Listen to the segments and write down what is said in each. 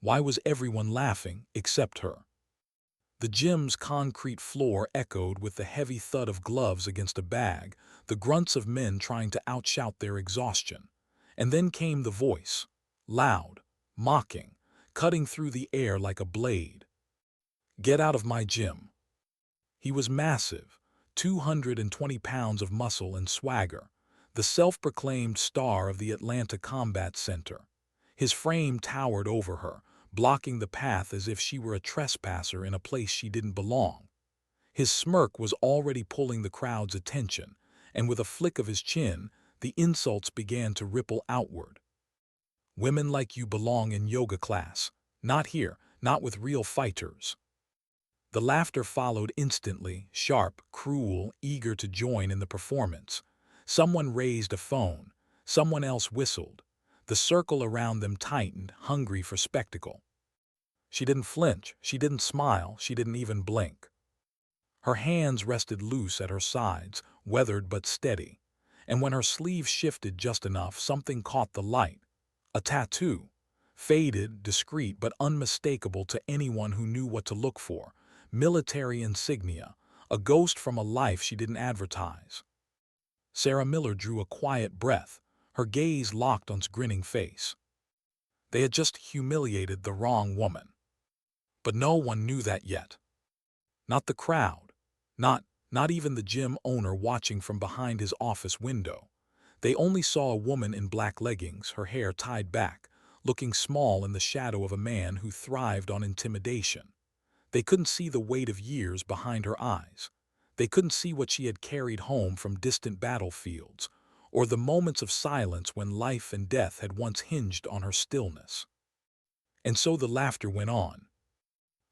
Why was everyone laughing except her? The gym's concrete floor echoed with the heavy thud of gloves against a bag, the grunts of men trying to outshout their exhaustion. And then came the voice, loud, mocking, cutting through the air like a blade. "Get out of my gym." He was massive, 220 pounds of muscle and swagger, the self-proclaimed star of the Atlanta Combat Center. His frame towered over her, blocking the path as if she were a trespasser in a place she didn't belong. His smirk was already pulling the crowd's attention, and with a flick of his chin, the insults began to ripple outward. "Women like you belong in yoga class. Not here, not with real fighters." The laughter followed instantly, sharp, cruel, eager to join in the performance. Someone raised a phone. Someone else whistled. The circle around them tightened, hungry for spectacle. She didn't flinch, she didn't smile, she didn't even blink. Her hands rested loose at her sides, weathered but steady. And when her sleeve shifted just enough, something caught the light. A tattoo. Faded, discreet, but unmistakable to anyone who knew what to look for. Military insignia, a ghost from a life she didn't advertise. Sarah Miller drew a quiet breath, her gaze locked on his grinning face. They had just humiliated the wrong woman. But no one knew that yet. Not the crowd. Not even the gym owner watching from behind his office window. They only saw a woman in black leggings, her hair tied back, looking small in the shadow of a man who thrived on intimidation. They couldn't see the weight of years behind her eyes. They couldn't see what she had carried home from distant battlefields, or the moments of silence when life and death had once hinged on her stillness. And so the laughter went on.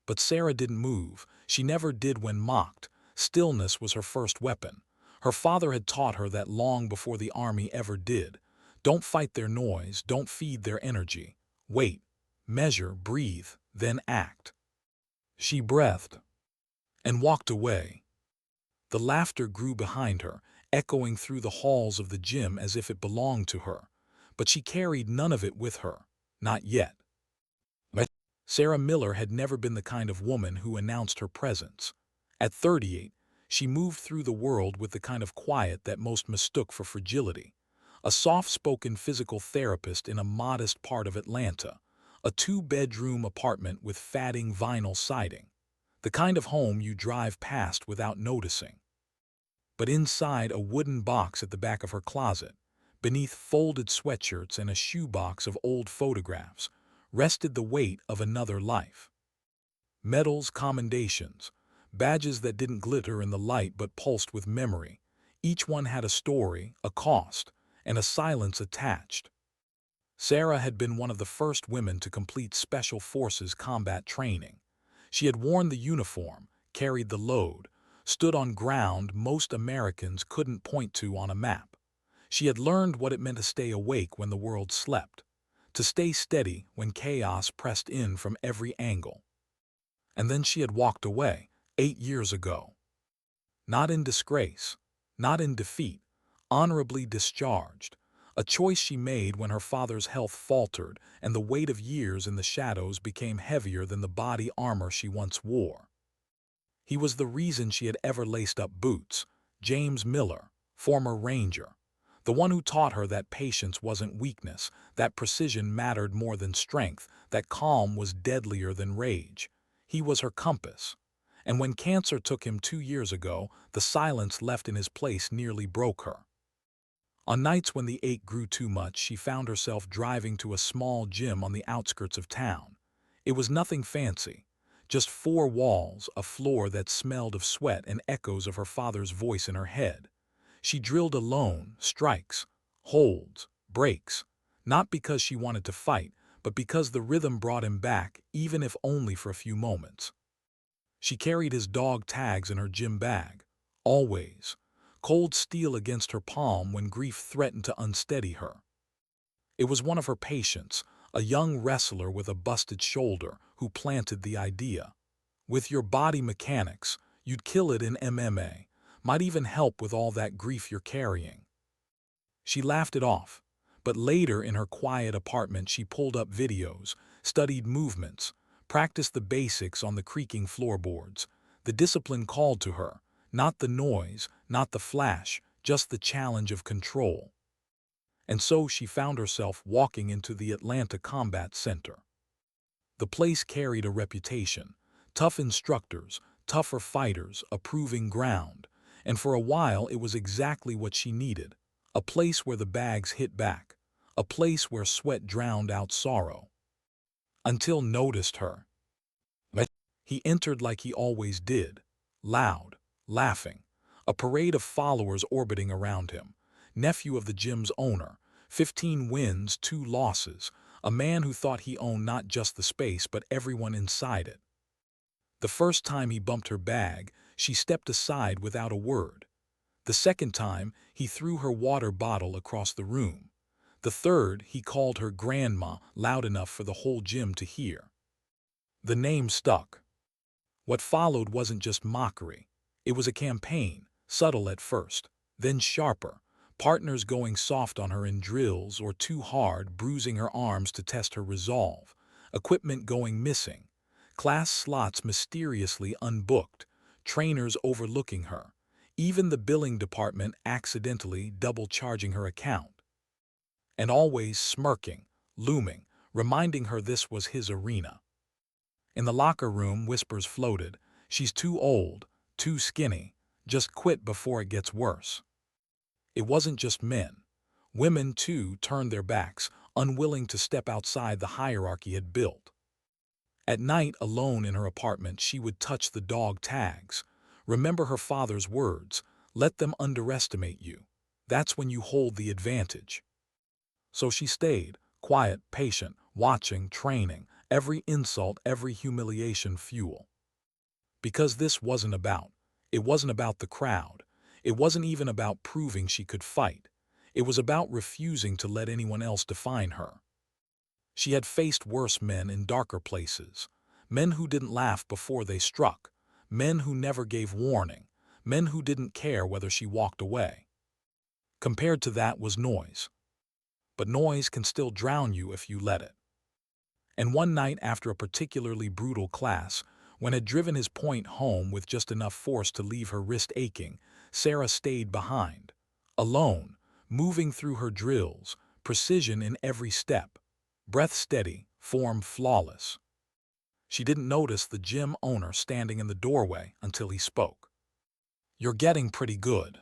But Sarah didn't move. She never did when mocked. Stillness was her first weapon. Her father had taught her that long before the army ever did. Don't fight their noise, don't feed their energy. Wait, measure, breathe, then act. She breathed and walked away. The laughter grew behind her, echoing through the halls of the gym as if it belonged to her. But she carried none of it with her, not yet. Sarah Miller had never been the kind of woman who announced her presence. At 38, she moved through the world with the kind of quiet that most mistook for fragility. A soft-spoken physical therapist in a modest part of Atlanta, a two-bedroom apartment with fatting vinyl siding, the kind of home you drive past without noticing. But inside a wooden box at the back of her closet, beneath folded sweatshirts and a shoebox of old photographs, rested the weight of another life. Medals, commendations, badges that didn't glitter in the light but pulsed with memory. Each one had a story, a cost, and a silence attached. Sarah had been one of the first women to complete Special Forces combat training. She had worn the uniform, carried the load, stood on ground most Americans couldn't point to on a map. She had learned what it meant to stay awake when the world slept, to stay steady when chaos pressed in from every angle. And then she had walked away, 8 years ago. Not in disgrace, not in defeat, honorably discharged. A choice she made when her father's health faltered and the weight of years in the shadows became heavier than the body armor she once wore. He was the reason she had ever laced up boots, James Miller, former Ranger. The one who taught her that patience wasn't weakness, that precision mattered more than strength, that calm was deadlier than rage. He was her compass. And when cancer took him 2 years ago, the silence left in his place nearly broke her. On nights when the ache grew too much, she found herself driving to a small gym on the outskirts of town. It was nothing fancy, just 4 walls, a floor that smelled of sweat and echoes of her father's voice in her head. She drilled alone, strikes, holds, breaks, not because she wanted to fight, but because the rhythm brought him back, even if only for a few moments. She carried his dog tags in her gym bag, always, cold steel against her palm when grief threatened to unsteady her. It was one of her patients, a young wrestler with a busted shoulder, who planted the idea. With your body mechanics, you'd kill it in MMA. Might even help with all that grief you're carrying. She laughed it off, but later in her quiet apartment she pulled up videos, studied movements, practiced the basics on the creaking floorboards. The discipline called to her, not the noise, not the flash, just the challenge of control. And so she found herself walking into the Atlanta Combat Center. The place carried a reputation: tough instructors, tougher fighters, a proving ground. And for a while it was exactly what she needed: a place where the bags hit back, a place where sweat drowned out sorrow. Until noticed her. He entered like he always did, loud, laughing, a parade of followers orbiting around him. Nephew of the gym's owner, 15 wins, 2 losses, a man who thought he owned not just the space but everyone inside it. The first time he bumped her bag, she stepped aside without a word. The second time, he threw her water bottle across the room. The third, he called her grandma loud enough for the whole gym to hear. The name stuck. What followed wasn't just mockery. It was a campaign, subtle at first, then sharper. Partners going soft on her in drills or too hard, bruising her arms to test her resolve. Equipment going missing. Class slots mysteriously unbooked. Trainers overlooking her. Even the billing department accidentally double-charging her account. And always smirking, looming, reminding her this was his arena. In the locker room, whispers floated. She's too old, too skinny, just quit before it gets worse. It wasn't just men. Women, too, turned their backs, unwilling to step outside the hierarchy had built. At night, alone in her apartment, she would touch the dog tags. Remember her father's words: let them underestimate you. That's when you hold the advantage. So she stayed, quiet, patient, watching, training, every insult, every humiliation fuel. Because this wasn't about. It wasn't about the crowd. It wasn't even about proving she could fight. It was about refusing to let anyone else define her. She had faced worse men in darker places. Men who didn't laugh before they struck. Men who never gave warning. Men who didn't care whether she walked away. Compared to that was noise. But noise can still drown you if you let it. And one night after a particularly brutal class, when had driven his point home with just enough force to leave her wrist aching, Sarah stayed behind. Alone, moving through her drills, precision in every step. Breath steady, form flawless. She didn't notice the gym owner standing in the doorway until he spoke. "You're getting pretty good."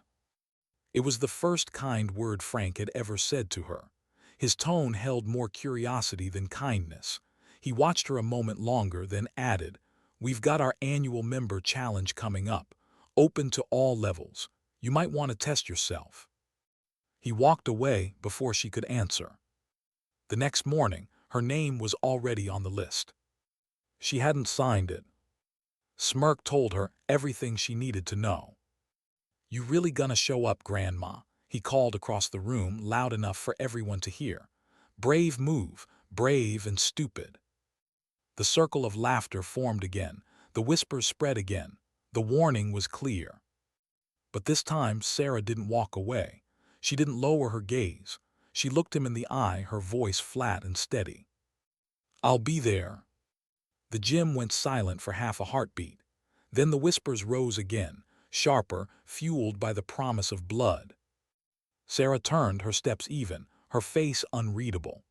It was the first kind word Frank had ever said to her. His tone held more curiosity than kindness. He watched her a moment longer, then added, "We've got our annual member challenge coming up, open to all levels. You might want to test yourself." He walked away before she could answer. The next morning, her name was already on the list. She hadn't signed it. Smirk told her everything she needed to know. "You really gonna show up, Grandma?" he called across the room, loud enough for everyone to hear. "Brave move, brave and stupid." The circle of laughter formed again. The whispers spread again. The warning was clear. But this time Sarah didn't walk away. She didn't lower her gaze. She looked him in the eye, her voice flat and steady. "I'll be there." The gym went silent for half a heartbeat. Then the whispers rose again, sharper, fueled by the promise of blood. Sarah turned, her steps even, her face unreadable.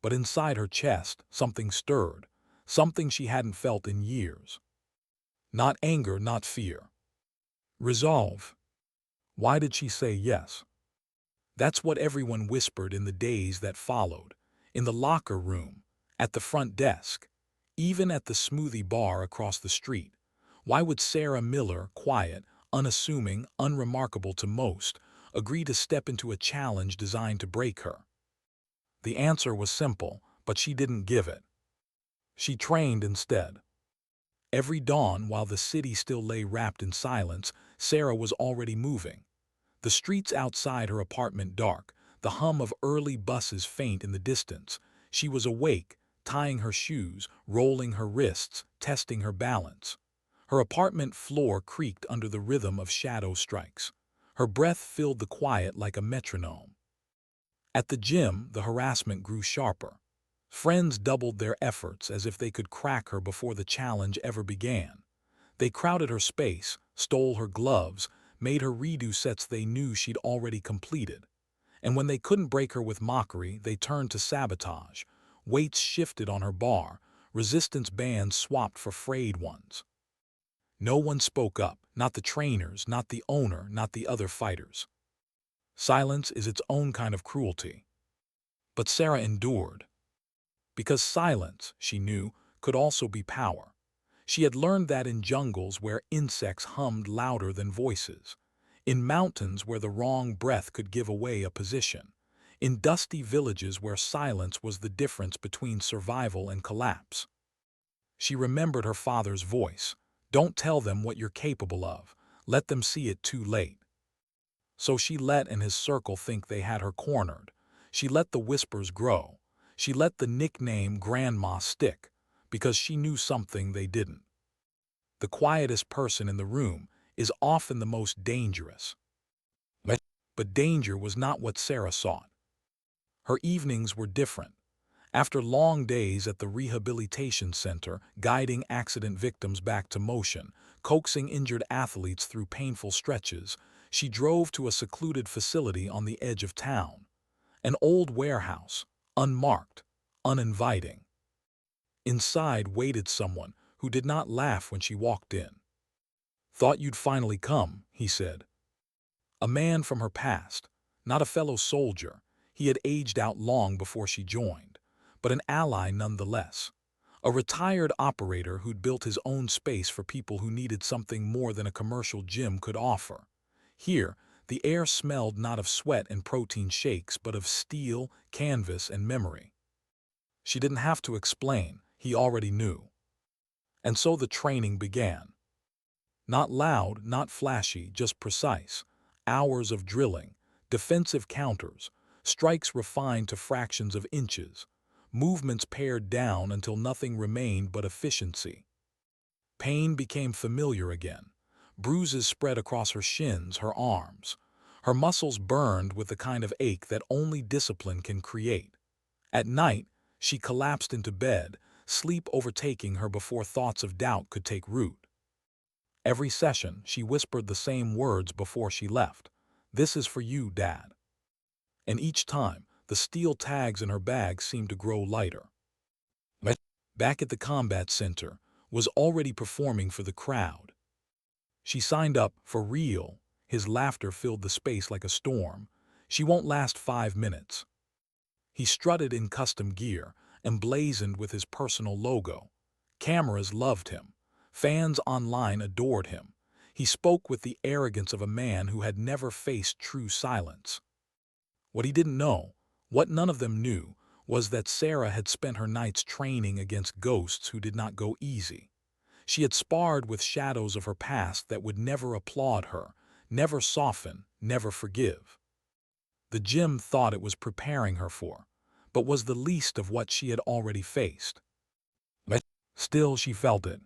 But inside her chest, something stirred, something she hadn't felt in years. Not anger, not fear. Resolve. Why did she say yes? That's what everyone whispered in the days that followed, in the locker room, at the front desk, even at the smoothie bar across the street. Why would Sarah Miller, quiet, unassuming, unremarkable to most, agree to step into a challenge designed to break her? The answer was simple, but she didn't give it. She trained instead. Every dawn, while the city still lay wrapped in silence, Sarah was already moving. The streets outside her apartment dark, the hum of early buses faint in the distance. She was awake, tying her shoes, rolling her wrists, testing her balance. Her apartment floor creaked under the rhythm of shadow strikes. Her breath filled the quiet like a metronome. At the gym, the harassment grew sharper. Friends doubled their efforts as if they could crack her before the challenge ever began. They crowded her space, stole her gloves, made her redo sets they knew she'd already completed. And when they couldn't break her with mockery, they turned to sabotage. Weights shifted on her bar, resistance bands swapped for frayed ones. No one spoke up, not the trainers, not the owner, not the other fighters. Silence is its own kind of cruelty. But Sarah endured. Because silence, she knew, could also be power. She had learned that in jungles where insects hummed louder than voices, in mountains where the wrong breath could give away a position, in dusty villages where silence was the difference between survival and collapse. She remembered her father's voice. Don't tell them what you're capable of. Let them see it too late. So she let in his circle think they had her cornered. She let the whispers grow. She let the nickname Grandma stick, because she knew something they didn't. The quietest person in the room is often the most dangerous. But danger was not what Sarah sought. Her evenings were different. After long days at the rehabilitation center, guiding accident victims back to motion, coaxing injured athletes through painful stretches, she drove to a secluded facility on the edge of town. An old warehouse, unmarked, uninviting. Inside waited someone who did not laugh when she walked in. "Thought you'd finally come," he said. A man from her past, not a fellow soldier. He had aged out long before she joined, but an ally nonetheless. A retired operator who'd built his own space for people who needed something more than a commercial gym could offer. Here, the air smelled not of sweat and protein shakes, but of steel, canvas, and memory. She didn't have to explain, he already knew. And so the training began. Not loud, not flashy, just precise. Hours of drilling, defensive counters, strikes refined to fractions of inches, movements pared down until nothing remained but efficiency. Pain became familiar again. Bruises spread across her shins, her arms. Her muscles burned with the kind of ache that only discipline can create. At night, she collapsed into bed, sleep overtaking her before thoughts of doubt could take root. Every session, she whispered the same words before she left. "This is for you, Dad." And each time, the steel tags in her bag seemed to grow lighter. Back at the combat center, was already performing for the crowd. She signed up for real. His laughter filled the space like a storm. "She won't last 5 minutes." He strutted in custom gear, emblazoned with his personal logo. Cameras loved him. Fans online adored him. He spoke with the arrogance of a man who had never faced true silence. What he didn't know, what none of them knew, was that Sarah had spent her nights training against ghosts who did not go easy. She had sparred with shadows of her past that would never applaud her, never soften, never forgive. The gym thought it was preparing her for, but was the least of what she had already faced. Still, she felt it.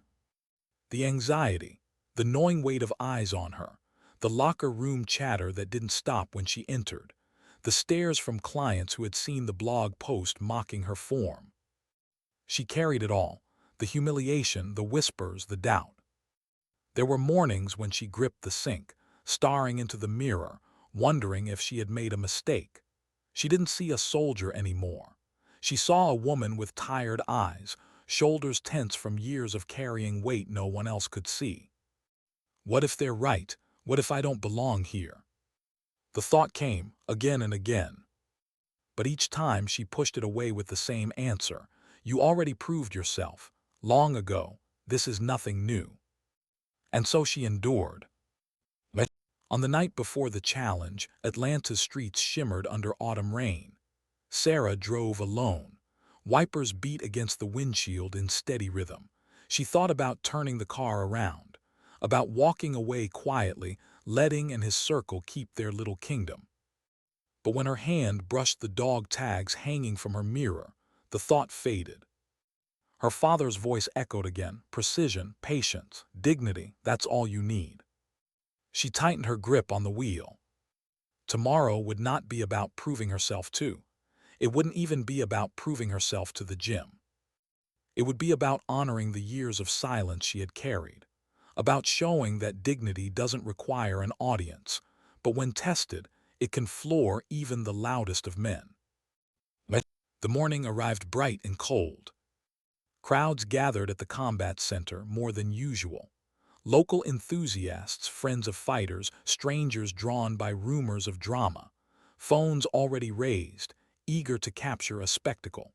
The anxiety, the gnawing weight of eyes on her, the locker room chatter that didn't stop when she entered, the stares from clients who had seen the blog post mocking her form. She carried it all, the humiliation, the whispers, the doubt. There were mornings when she gripped the sink, staring into the mirror, wondering if she had made a mistake. She didn't see a soldier anymore. She saw a woman with tired eyes, shoulders tense from years of carrying weight no one else could see. What if they're right? What if I don't belong here? The thought came again and again. But each time she pushed it away with the same answer. You already proved yourself. Long ago. This is nothing new. And so she endured. On the night before the challenge, Atlanta's streets shimmered under autumn rain. Sarah drove alone. Wipers beat against the windshield in steady rhythm. She thought about turning the car around, about walking away quietly, letting and his circle keep their little kingdom. But when her hand brushed the dog tags hanging from her mirror, the thought faded. Her father's voice echoed again. Precision, patience, dignity, that's all you need. She tightened her grip on the wheel. Tomorrow would not be about proving herself too. It wouldn't even be about proving herself to the gym. It would be about honoring the years of silence she had carried, about showing that dignity doesn't require an audience, but when tested, it can floor even the loudest of men. The morning arrived bright and cold. Crowds gathered at the combat center more than usual. Local enthusiasts, friends of fighters, strangers drawn by rumors of drama, phones already raised, eager to capture a spectacle.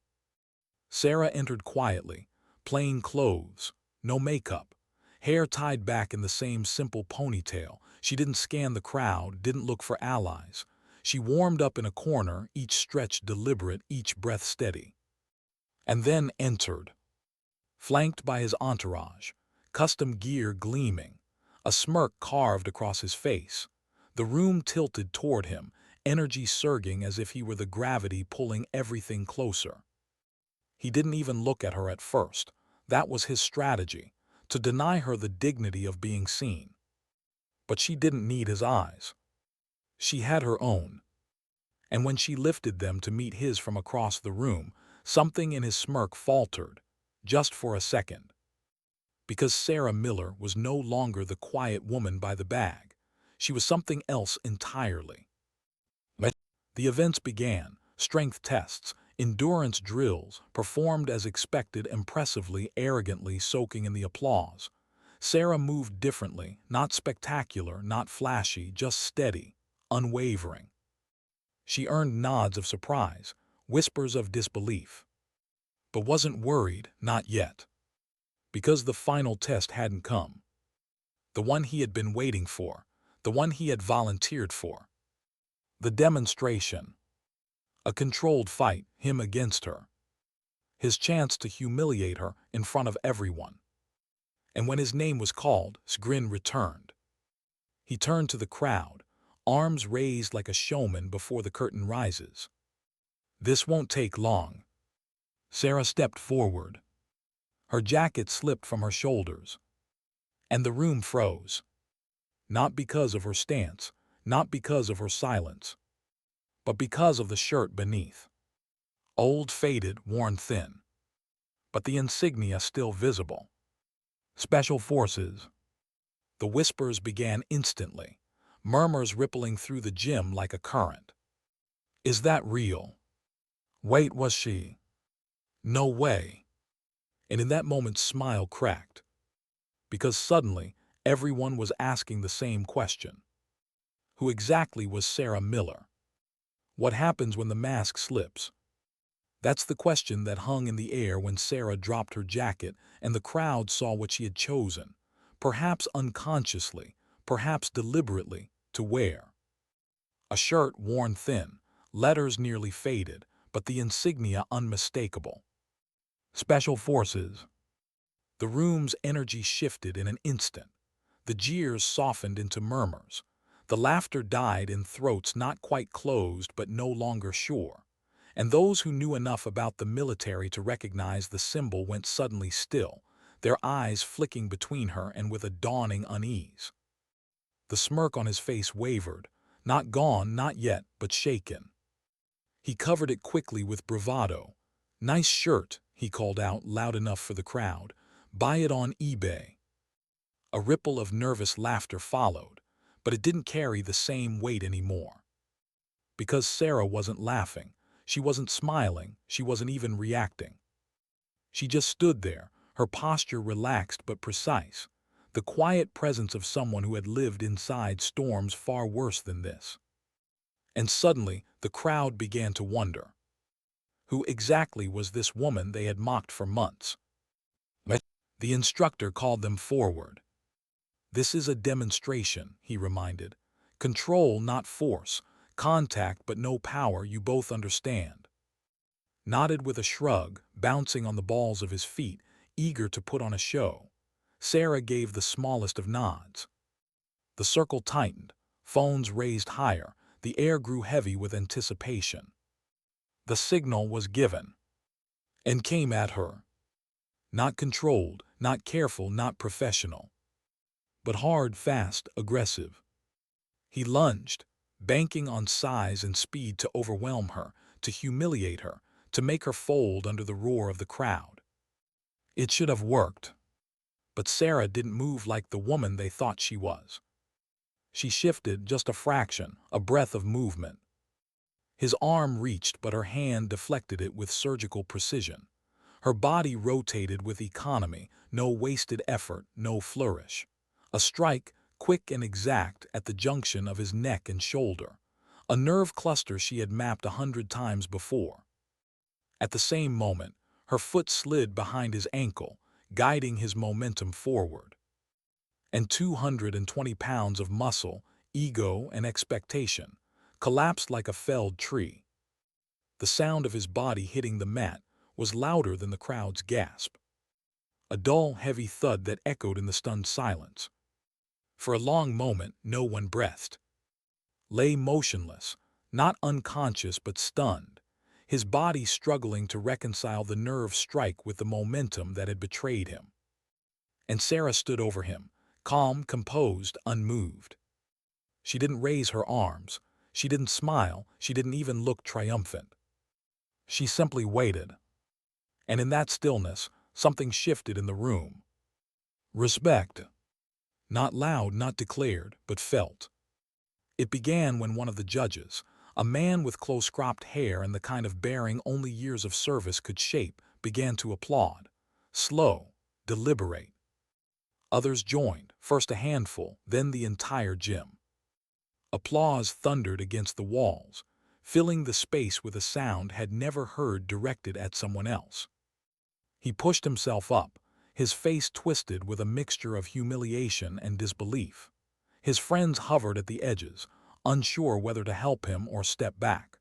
Sarah entered quietly, plain clothes, no makeup, hair tied back in the same simple ponytail. She didn't scan the crowd, didn't look for allies. She warmed up in a corner, each stretch deliberate, each breath steady. And then entered, flanked by his entourage, custom gear gleaming, a smirk carved across his face. The room tilted toward him, energy surging as if he were the gravity pulling everything closer. He didn't even look at her at first. That was his strategy, to deny her the dignity of being seen. But she didn't need his eyes. She had her own. And when she lifted them to meet his from across the room, something in his smirk faltered, just for a second. Because Sarah Miller was no longer the quiet woman by the bag. She was something else entirely. The events began, strength tests, endurance drills, performed as expected, impressively, arrogantly, soaking in the applause. Sarah moved differently, not spectacular, not flashy, just steady, unwavering. She earned nods of surprise, whispers of disbelief. But wasn't worried, not yet. Because the final test hadn't come. The one he had been waiting for, the one he had volunteered for. The demonstration. A controlled fight, him against her. His chance to humiliate her in front of everyone. And when his name was called, his grin returned. He turned to the crowd, arms raised like a showman before the curtain rises. This won't take long. Sarah stepped forward. Her jacket slipped from her shoulders. And the room froze. Not because of her stance, not because of her silence, but because of the shirt beneath. Old, faded, worn thin. But the insignia still visible. Special Forces. The whispers began instantly, murmurs rippling through the gym like a current. Is that real? Wait, was she? No way. And in that moment, smile cracked. Because suddenly, everyone was asking the same question. Who exactly was Sarah Miller? What happens when the mask slips? That's the question that hung in the air when Sarah dropped her jacket and the crowd saw what she had chosen, perhaps unconsciously, perhaps deliberately, to wear. A shirt worn thin, letters nearly faded, but the insignia unmistakable. Special Forces. The room's energy shifted in an instant. The jeers softened into murmurs. The laughter died in throats not quite closed but no longer sure. And those who knew enough about the military to recognize the symbol went suddenly still, their eyes flicking between her and with a dawning unease. The smirk on his face wavered, not gone, not yet, but shaken. He covered it quickly with bravado. Nice shirt, he called out loud enough for the crowd. Buy it on eBay. A ripple of nervous laughter followed, but it didn't carry the same weight anymore. Because Sarah wasn't laughing, she wasn't smiling, she wasn't even reacting. She just stood there, her posture relaxed but precise, the quiet presence of someone who had lived inside storms far worse than this. And suddenly, the crowd began to wonder. Who exactly was this woman they had mocked for months? The instructor called them forward. This is a demonstration, he reminded. Control, not force. Contact, but no power, you both understand. Nodded with a shrug, bouncing on the balls of his feet, eager to put on a show. Sarah gave the smallest of nods. The circle tightened, phones raised higher, the air grew heavy with anticipation. The signal was given, and came at her. Not controlled, not careful, not professional. But hard, fast, aggressive. He lunged, banking on size and speed to overwhelm her, to humiliate her, to make her fold under the roar of the crowd. It should have worked. But Sarah didn't move like the woman they thought she was. She shifted just a fraction, a breath of movement. His arm reached, but her hand deflected it with surgical precision. Her body rotated with economy, no wasted effort, no flourish. A strike, quick and exact, at the junction of his neck and shoulder. A nerve cluster she had mapped 100 times before. At the same moment, her foot slid behind his ankle, guiding his momentum forward. And 220 pounds of muscle, ego, and expectation collapsed like a felled tree. The sound of his body hitting the mat was louder than the crowd's gasp. A dull, heavy thud that echoed in the stunned silence. For a long moment, no one breathed. Lay motionless, not unconscious but stunned, his body struggling to reconcile the nerve strike with the momentum that had betrayed him. And Sarah stood over him, calm, composed, unmoved. She didn't raise her arms. She didn't smile. She didn't even look triumphant. She simply waited. And in that stillness, something shifted in the room. Respect. Not loud, not declared, but felt. It began when one of the judges, a man with close-cropped hair and the kind of bearing only years of service could shape, began to applaud. Slow, deliberate. Others joined, first a handful, then the entire gym. Applause thundered against the walls, filling the space with a sound had never heard directed at someone else. He pushed himself up, his face twisted with a mixture of humiliation and disbelief. His friends hovered at the edges, unsure whether to help him or step back.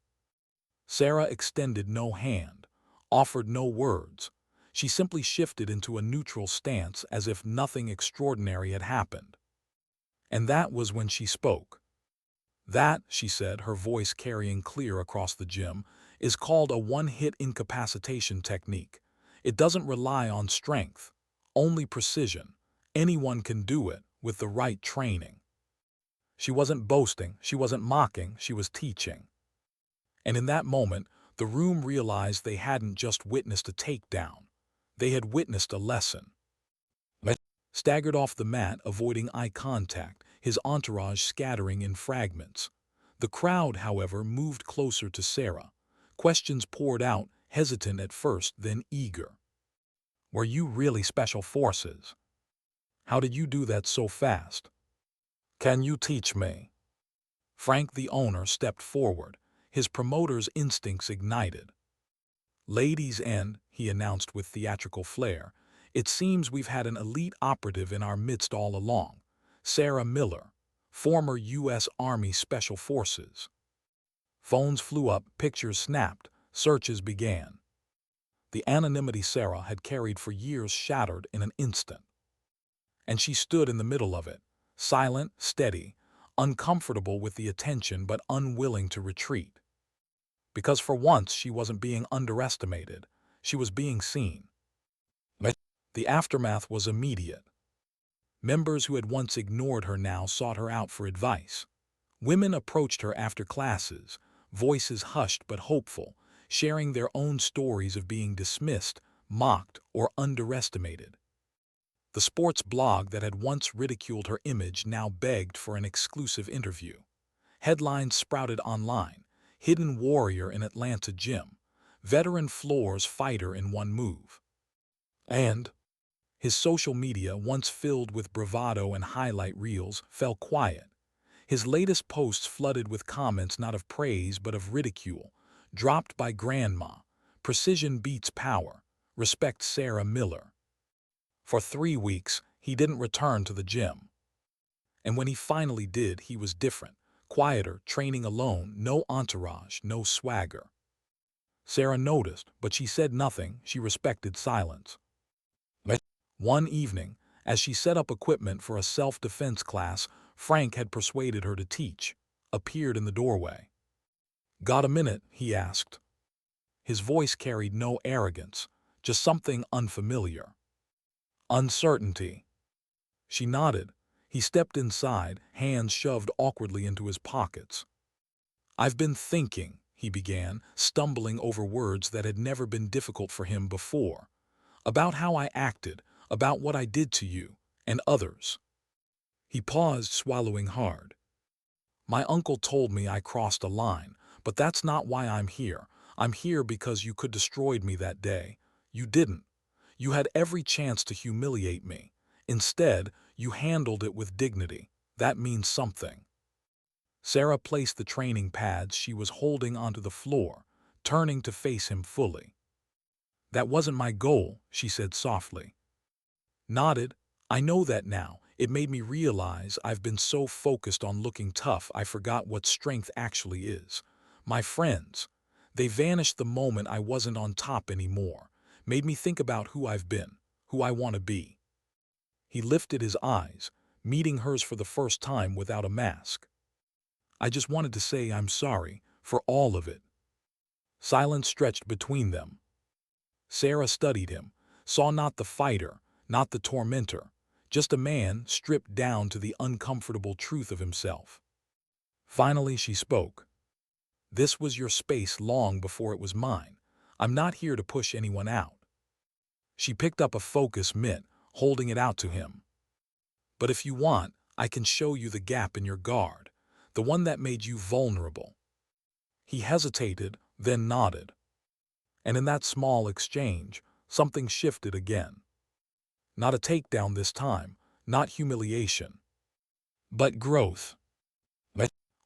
Sarah extended no hand, offered no words. She simply shifted into a neutral stance as if nothing extraordinary had happened. And that was when she spoke. That, she said, her voice carrying clear across the gym, is called a one-hit incapacitation technique. It doesn't rely on strength, only precision. Anyone can do it with the right training. She wasn't boasting, she wasn't mocking, she was teaching. And in that moment, the room realized they hadn't just witnessed a takedown. They had witnessed a lesson. Staggered off the mat, avoiding eye contact, his entourage scattering in fragments. The crowd, however, moved closer to Sarah. Questions poured out, hesitant at first, then eager. Were you really special forces? How did you do that so fast? Can you teach me? Frank, the owner, stepped forward, his promoter's instincts ignited. Ladies and, he announced with theatrical flair, it seems we've had an elite operative in our midst all along. Sarah Miller, former U.S. Army Special Forces. Phones flew up, pictures snapped, searches began. The anonymity Sarah had carried for years shattered in an instant. And she stood in the middle of it, silent, steady, uncomfortable with the attention but unwilling to retreat. Because for once she wasn't being underestimated, she was being seen. The aftermath was immediate. Members who had once ignored her now sought her out for advice. Women approached her after classes, voices hushed but hopeful, sharing their own stories of being dismissed, mocked, or underestimated. The sports blog that had once ridiculed her image now begged for an exclusive interview. Headlines sprouted online: hidden warrior in Atlanta gym, veteran floors fighter in one move. And his social media, once filled with bravado and highlight reels, fell quiet. His latest posts flooded with comments not of praise but of ridicule, dropped by grandma, precision beats power, respect Sarah Miller. For 3 weeks, he didn't return to the gym. And when he finally did, he was different, quieter, training alone, no entourage, no swagger. Sarah noticed, but she said nothing. She respected silence. One evening, as she set up equipment for a self-defense class Frank had persuaded her to teach, appeared in the doorway. "Got a minute?" he asked. His voice carried no arrogance, just something unfamiliar. Uncertainty. She nodded. He stepped inside, hands shoved awkwardly into his pockets. "I've been thinking," he began, stumbling over words that had never been difficult for him before. About how I acted, about what I did to you, and others. He paused, swallowing hard. My uncle told me I crossed a line, but that's not why I'm here. I'm here because you could destroyed me that day. You didn't. You had every chance to humiliate me. Instead, you handled it with dignity. That means something. Sarah placed the training pads she was holding onto the floor, turning to face him fully. That wasn't my goal, she said softly. Nodded. I know that now. It made me realize I've been so focused on looking tough I forgot what strength actually is. My friends, they vanished the moment I wasn't on top anymore. Made me think about who I've been, who I want to be. He lifted his eyes, meeting hers for the first time without a mask. I just wanted to say I'm sorry for all of it. Silence stretched between them. Sarah studied him, saw not the fighter, not the tormentor, just a man stripped down to the uncomfortable truth of himself. Finally she spoke. This was your space long before it was mine. I'm not here to push anyone out. She picked up a focus mitt, holding it out to him. But if you want, I can show you the gap in your guard, the one that made you vulnerable. He hesitated, then nodded. And in that small exchange, something shifted again. Not a takedown this time, not humiliation, but growth.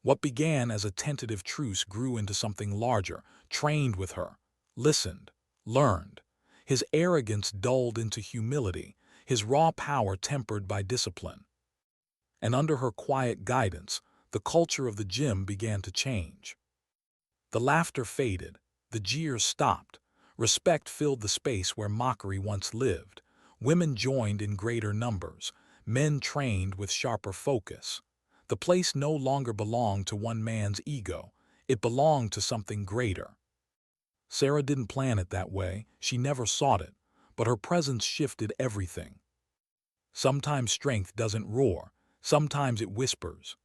What began as a tentative truce grew into something larger, trained with her, listened, learned. His arrogance dulled into humility, his raw power tempered by discipline. And under her quiet guidance, the culture of the gym began to change. The laughter faded, the jeers stopped, respect filled the space where mockery once lived. Women joined in greater numbers, men trained with sharper focus. The place no longer belonged to one man's ego, it belonged to something greater. Sarah didn't plan it that way, she never sought it, but her presence shifted everything. Sometimes strength doesn't roar, sometimes it whispers.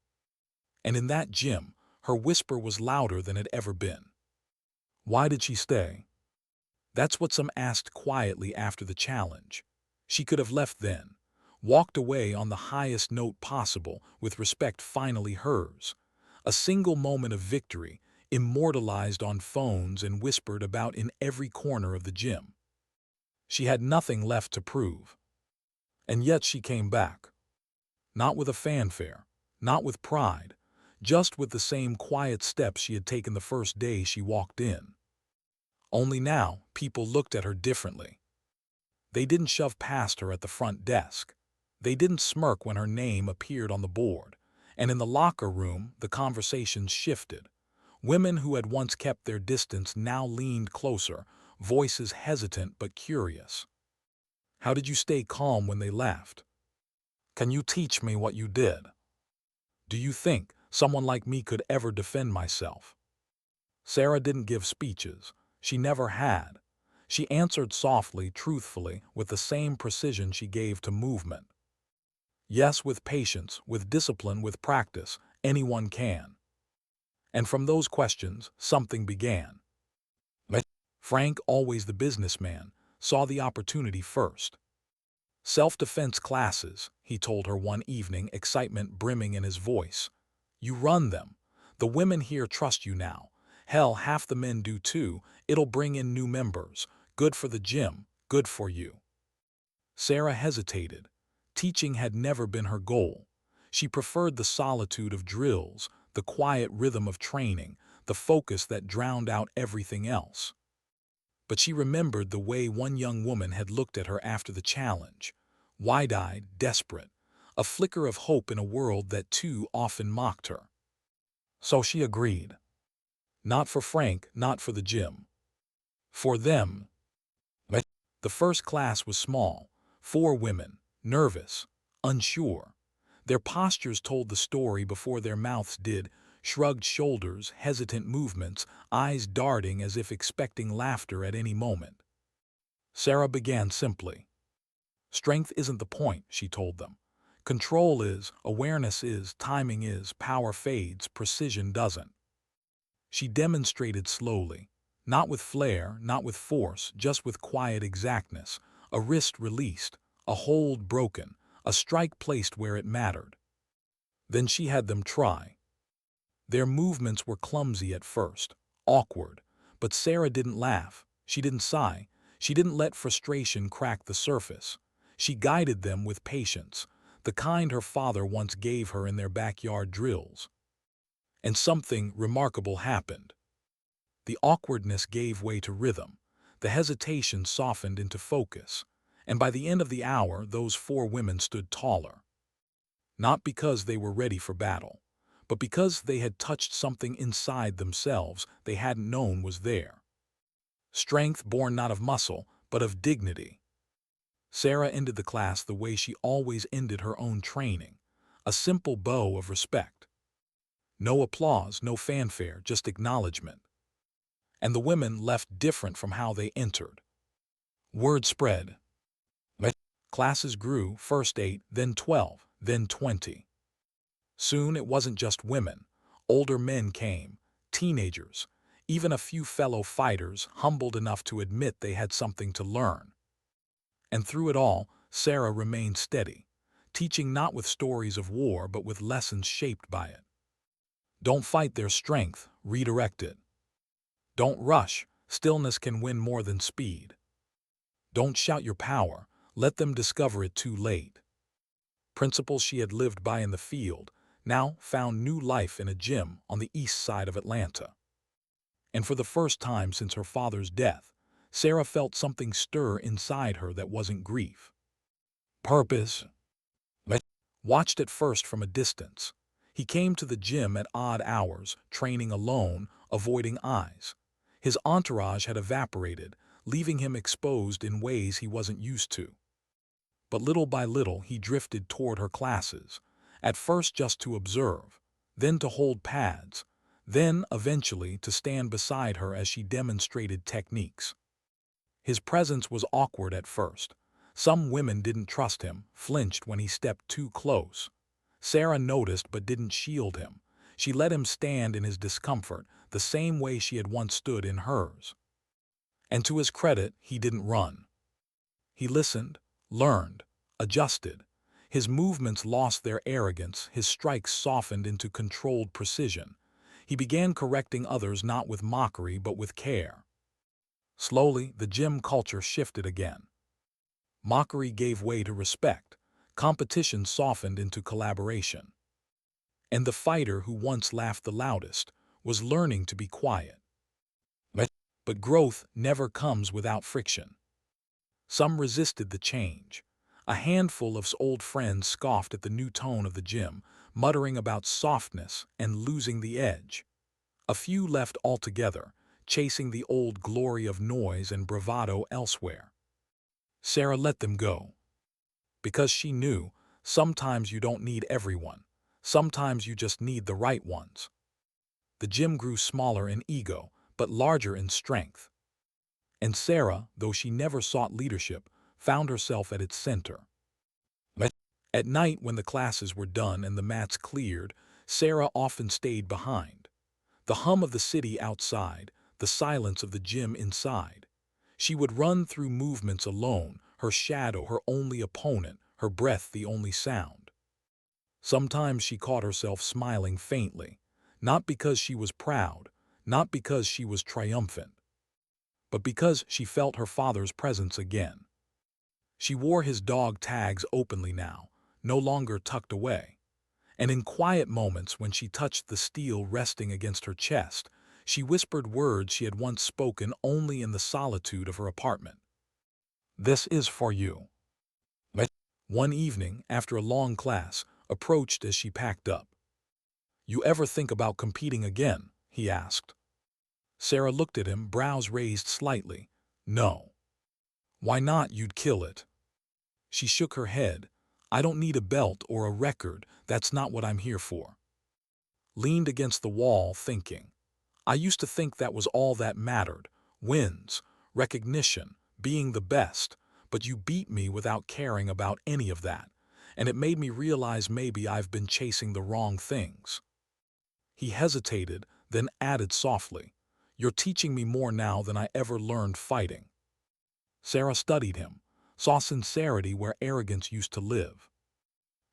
And in that gym, her whisper was louder than it ever been. Why did she stay? That's what some asked quietly after the challenge. She could have left then, walked away on the highest note possible, with respect finally hers. A single moment of victory, immortalized on phones and whispered about in every corner of the gym. She had nothing left to prove. And yet she came back. Not with a fanfare, not with pride, just with the same quiet steps she had taken the first day she walked in. Only now, people looked at her differently. They didn't shove past her at the front desk. They didn't smirk when her name appeared on the board. And in the locker room, the conversation shifted. Women who had once kept their distance now leaned closer, voices hesitant but curious. How did you stay calm when they laughed? Can you teach me what you did? Do you think someone like me could ever defend myself? Sarah didn't give speeches. She never had. She answered softly, truthfully, with the same precision she gave to movement. Yes, with patience, with discipline, with practice, anyone can. And from those questions, something began. Frank, always the businessman, saw the opportunity first. Self-defense classes, he told her one evening, excitement brimming in his voice. You run them. The women here trust you now. Hell, half the men do too. It'll bring in new members. Good for the gym, good for you. Sarah hesitated. Teaching had never been her goal. She preferred the solitude of drills, the quiet rhythm of training, the focus that drowned out everything else. But she remembered the way one young woman had looked at her after the challenge. Wide-eyed, desperate, a flicker of hope in a world that too often mocked her. So she agreed. Not for Frank, not for the gym. For them. The first class was small, 4 women, nervous, unsure. Their postures told the story before their mouths did, shrugged shoulders, hesitant movements, eyes darting as if expecting laughter at any moment. Sarah began simply. Strength isn't the point, she told them. Control is, awareness is, timing is, power fades, precision doesn't. She demonstrated slowly, not with flair, not with force, just with quiet exactness, a wrist released, a hold broken, a strike placed where it mattered. Then she had them try. Their movements were clumsy at first, awkward, but Sarah didn't laugh, she didn't sigh, she didn't let frustration crack the surface. She guided them with patience, the kind her father once gave her in their backyard drills. And something remarkable happened. The awkwardness gave way to rhythm, the hesitation softened into focus, and by the end of the hour those four women stood taller. Not because they were ready for battle, but because they had touched something inside themselves they hadn't known was there. Strength born not of muscle, but of dignity. Sarah ended the class the way she always ended her own training, a simple bow of respect. No applause, no fanfare, just acknowledgement. And the women left different from how they entered. Word spread. Classes grew, first 8, then 12, then 20. Soon it wasn't just women. Older men came, teenagers, even a few fellow fighters humbled enough to admit they had something to learn. And through it all, Sarah remained steady, teaching not with stories of war but with lessons shaped by it. Don't fight their strength, redirect it. Don't rush, stillness can win more than speed. Don't shout your power, let them discover it too late. Principles she had lived by in the field now found new life in a gym on the east side of Atlanta. And for the first time since her father's death, Sarah felt something stir inside her that wasn't grief. Purpose. Watched at first from a distance. He came to the gym at odd hours, training alone, avoiding eyes. His entourage had evaporated, leaving him exposed in ways he wasn't used to. But little by little he drifted toward her classes, at first just to observe, then to hold pads, then, eventually, to stand beside her as she demonstrated techniques. His presence was awkward at first. Some women didn't trust him, flinched when he stepped too close. Sarah noticed but didn't shield him. She let him stand in his discomfort, the same way she had once stood in hers. And to his credit, he didn't run. He listened, learned, adjusted. His movements lost their arrogance, his strikes softened into controlled precision. He began correcting others not with mockery but with care. Slowly, the gym culture shifted again. Mockery gave way to respect. Competition softened into collaboration. And the fighter who once laughed the loudest was learning to be quiet. But growth never comes without friction. Some resisted the change. A handful of old friends scoffed at the new tone of the gym, muttering about softness and losing the edge. A few left altogether, chasing the old glory of noise and bravado elsewhere. Sarah let them go. Because she knew, sometimes you don't need everyone. Sometimes you just need the right ones. The gym grew smaller in ego, but larger in strength. And Sarah, though she never sought leadership, found herself at its center. At night, when the classes were done and the mats cleared, Sarah often stayed behind. The hum of the city outside, the silence of the gym inside. She would run through movements alone, her shadow her only opponent, her breath the only sound. Sometimes she caught herself smiling faintly, not because she was proud, not because she was triumphant, but because she felt her father's presence again. She wore his dog tags openly now, no longer tucked away. And in quiet moments when she touched the steel resting against her chest, she whispered words she had once spoken only in the solitude of her apartment. "This is for you." One evening, after a long class, approached as she packed up. "You ever think about competing again?" he asked. Sarah looked at him, brows raised slightly. "No." "Why not? You'd kill it." She shook her head. "I don't need a belt or a record, that's not what I'm here for." Leaned against the wall, thinking. "I used to think that was all that mattered. Wins, recognition, being the best. But you beat me without caring about any of that. And it made me realize maybe I've been chasing the wrong things." He hesitated, then added softly, "You're teaching me more now than I ever learned fighting." Sarah studied him, saw sincerity where arrogance used to live.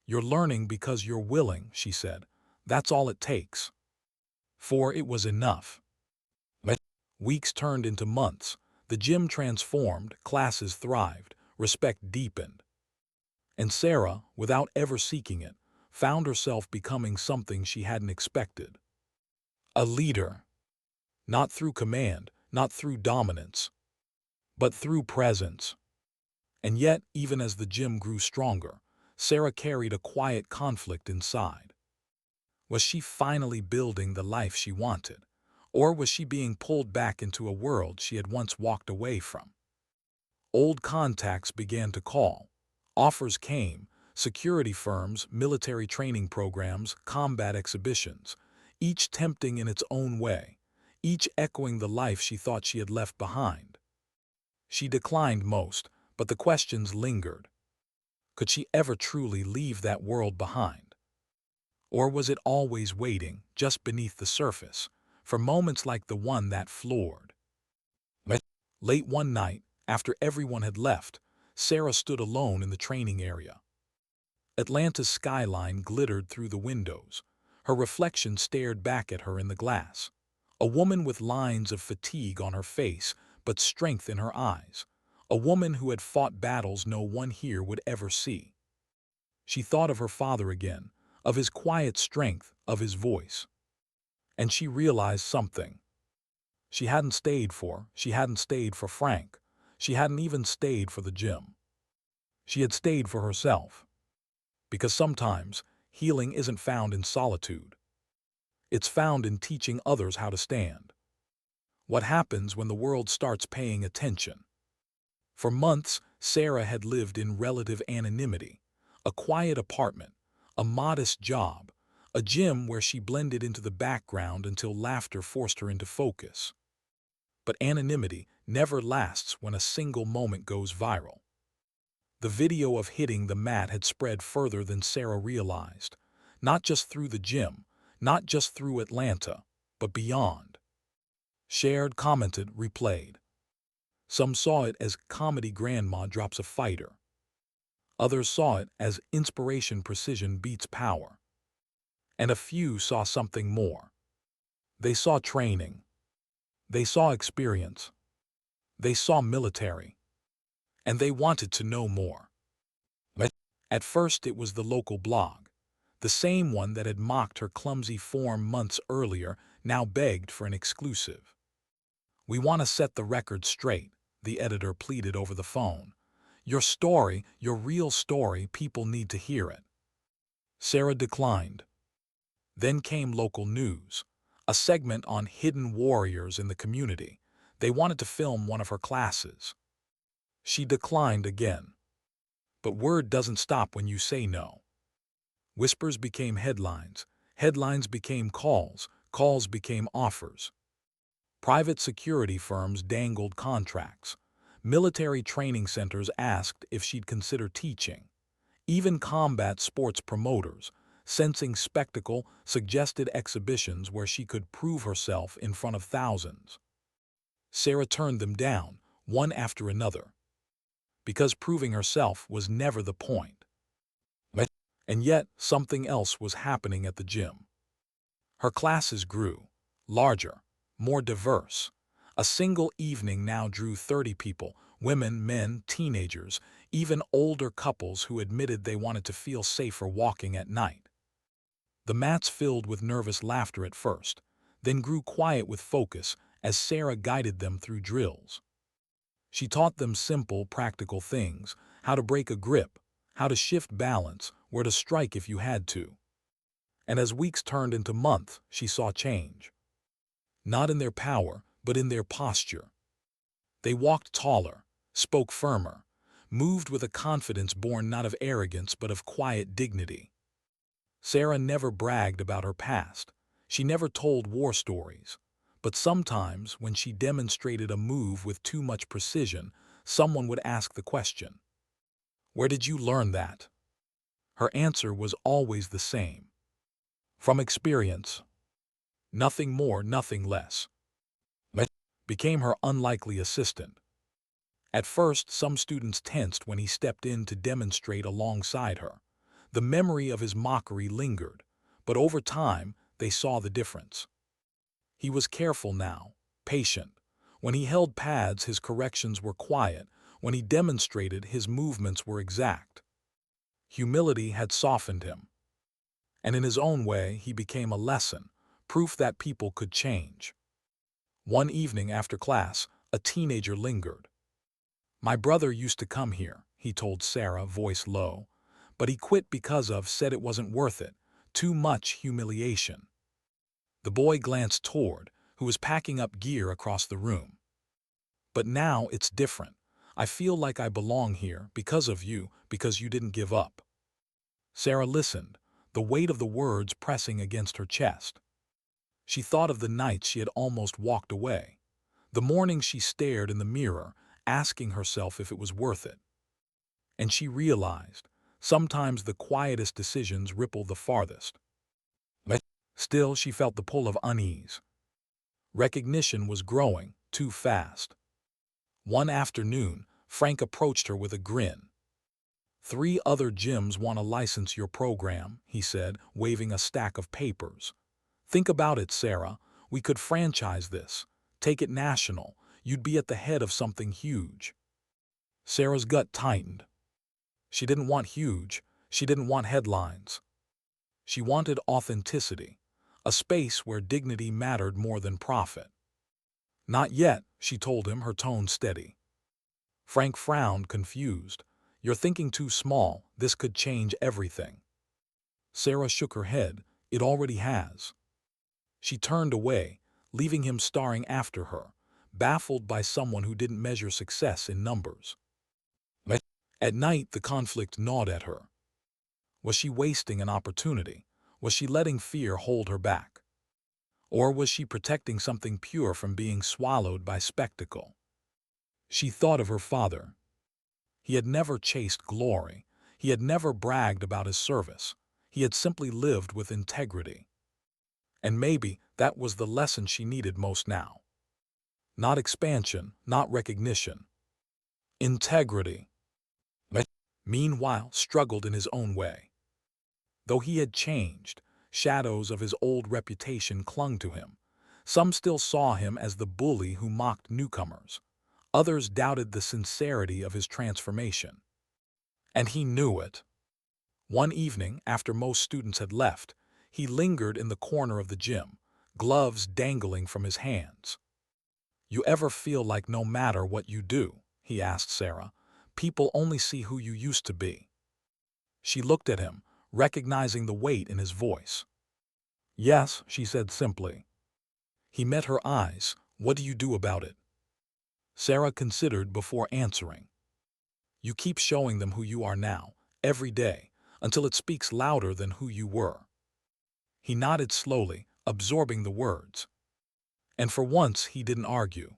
"You're learning because you're willing," she said. "That's all it takes." For it was enough. Weeks turned into months. The gym transformed, classes thrived, respect deepened. And Sarah, without ever seeking it, found herself becoming something she hadn't expected. A leader. Not through command, not through dominance, but through presence. And yet, even as the gym grew stronger, Sarah carried a quiet conflict inside. Was she finally building the life she wanted? Or was she being pulled back into a world she had once walked away from? Old contacts began to call. Offers came: security firms, military training programs, combat exhibitions, each tempting in its own way, each echoing the life she thought she had left behind. She declined most, but the questions lingered. Could she ever truly leave that world behind? Or was it always waiting, just beneath the surface, for moments like the one that floored? Late one night, after everyone had left, Sarah stood alone in the training area. Atlanta's skyline glittered through the windows. Her reflection stared back at her in the glass. A woman with lines of fatigue on her face, but strength in her eyes. A woman who had fought battles no one here would ever see. She thought of her father again, of his quiet strength, of his voice. And she realized something. She hadn't stayed for Frank. She hadn't even stayed for the gym. She had stayed for herself. Because sometimes, healing isn't found in solitude. It's found in teaching others how to stand. What happens when the world starts paying attention? For months, Sarah had lived in relative anonymity. A quiet apartment, a modest job, a gym where she blended into the background until laughter forced her into focus. But anonymity never lasts when a single moment goes viral. The video of hitting the mat had spread further than Sarah realized, not just through the gym, not just through Atlanta, but beyond. Shared, commented, replayed. Some saw it as comedy grandma drops a fighter. Others saw it as inspiration precision beats power. And a few saw something more. They saw training. They saw experience. They saw military. And they wanted to know more. At first it was the local blog. The same one that had mocked her clumsy form months earlier now begged for an exclusive. "We want to set the record straight," the editor pleaded over the phone. "Your story, your real story, people need to hear it." Sarah declined. Then came local news, a segment on hidden warriors in the community. They wanted to film one of her classes. She declined again. But word doesn't stop when you say no. Whispers became headlines. Headlines became calls. Calls became offers. Private security firms dangled contracts. Military training centers asked if she'd consider teaching. Even combat sports promoters, sensing spectacle, suggested exhibitions where she could prove herself in front of thousands. Sarah turned them down, one after another. Because proving herself was never the point. And yet, something else was happening at the gym. Her classes grew, larger, more diverse. A single evening now drew 30 people, women, men, teenagers, even older couples who admitted they wanted to feel safer walking at night. The mats filled with nervous laughter at first, then grew quiet with focus as Sarah guided them through drills. She taught them simple, practical things: how to break a grip, how to shift balance, where to strike if you had to. And as weeks turned into months, she saw change. Not in their power, but in their posture. They walked taller, spoke firmer, moved with a confidence born not of arrogance but of quiet dignity. Sarah never bragged about her past. She never told war stories. But sometimes, when she demonstrated a move with too much precision, someone would ask the question, "Where did you learn that?" Her answer was always the same: "From experience." Nothing more, nothing less. But became her unlikely assistant. At first, some students tensed when he stepped in to demonstrate alongside her. The memory of his mockery lingered, but over time, they saw the difference. He was careful now, patient. When he held pads, his corrections were quiet. When he demonstrated, his movements were exact. Humility had softened him. And in his own way, he became a lesson, proof that people could change. One evening after class, a teenager lingered. "My brother used to come here," he told Sarah, voice low, "but he quit because said it wasn't worth it, too much humiliation." The boy glanced toward, who was packing up gear across the room. "But now it's different. I feel like I belong here because of you, because you didn't give up." Sarah listened, the weight of the words pressing against her chest. She thought of the nights she had almost walked away, the mornings she stared in the mirror, asking herself if it was worth it. And she realized, sometimes the quietest decisions ripple the farthest. But still, she felt the pull of unease. Recognition was growing, too fast. One afternoon, Frank approached her with a grin. "3 other gyms want to license your program," he said, waving a stack of papers. "Think about it, Sarah. We could franchise this. Take it national. You'd be at the head of something huge." Sarah's gut tightened. She didn't want huge. She didn't want headlines. She wanted authenticity, a space where dignity mattered more than profit. "Not yet," she told him, her tone steady. Frank frowned, confused. "You're thinking too small. This could change everything." Sarah shook her head. "It already has." She turned away, leaving him staring after her, baffled by someone who didn't measure success in numbers. But at night, the conflict gnawed at her. Was she wasting an opportunity? Was she letting fear hold her back? Or was she protecting something pure from being swallowed by spectacle? She thought of her father. He had never chased glory. He had never bragged about his service. He had simply lived with integrity. And maybe that was the lesson she needed most now. Not expansion, not recognition. Integrity. But meanwhile, struggled in his own way. Though he had changed, shadows of his old reputation clung to him. Some still saw him as the bully who mocked newcomers. Others doubted the sincerity of his transformation. And he knew it. One evening, after most students had left, he lingered in the corner of the gym, gloves dangling from his hands. "You ever feel like no matter what you do," he asked Sarah, "people only see who you used to be?" She looked at him, recognizing the weight in his voice. "Yes," she said simply. He met her eyes. "What do you do about it?" Sarah considered before answering. "You keep showing them who you are now, every day, until it speaks louder than who you were." He nodded slowly, absorbing the words. And for once, he didn't argue.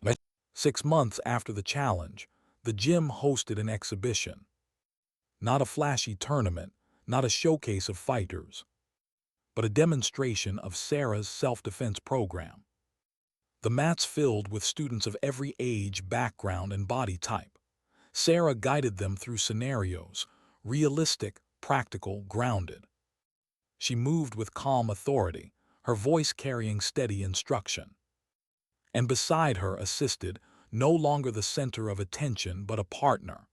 But 6 months after the challenge, the gym hosted an exhibition. Not a flashy tournament, not a showcase of fighters, but a demonstration of Sarah's self-defense program. The mats filled with students of every age, background, and body type. Sarah guided them through scenarios, realistic, practical, grounded. She moved with calm authority, her voice carrying steady instruction. And beside her assisted, no longer the center of attention but a partner.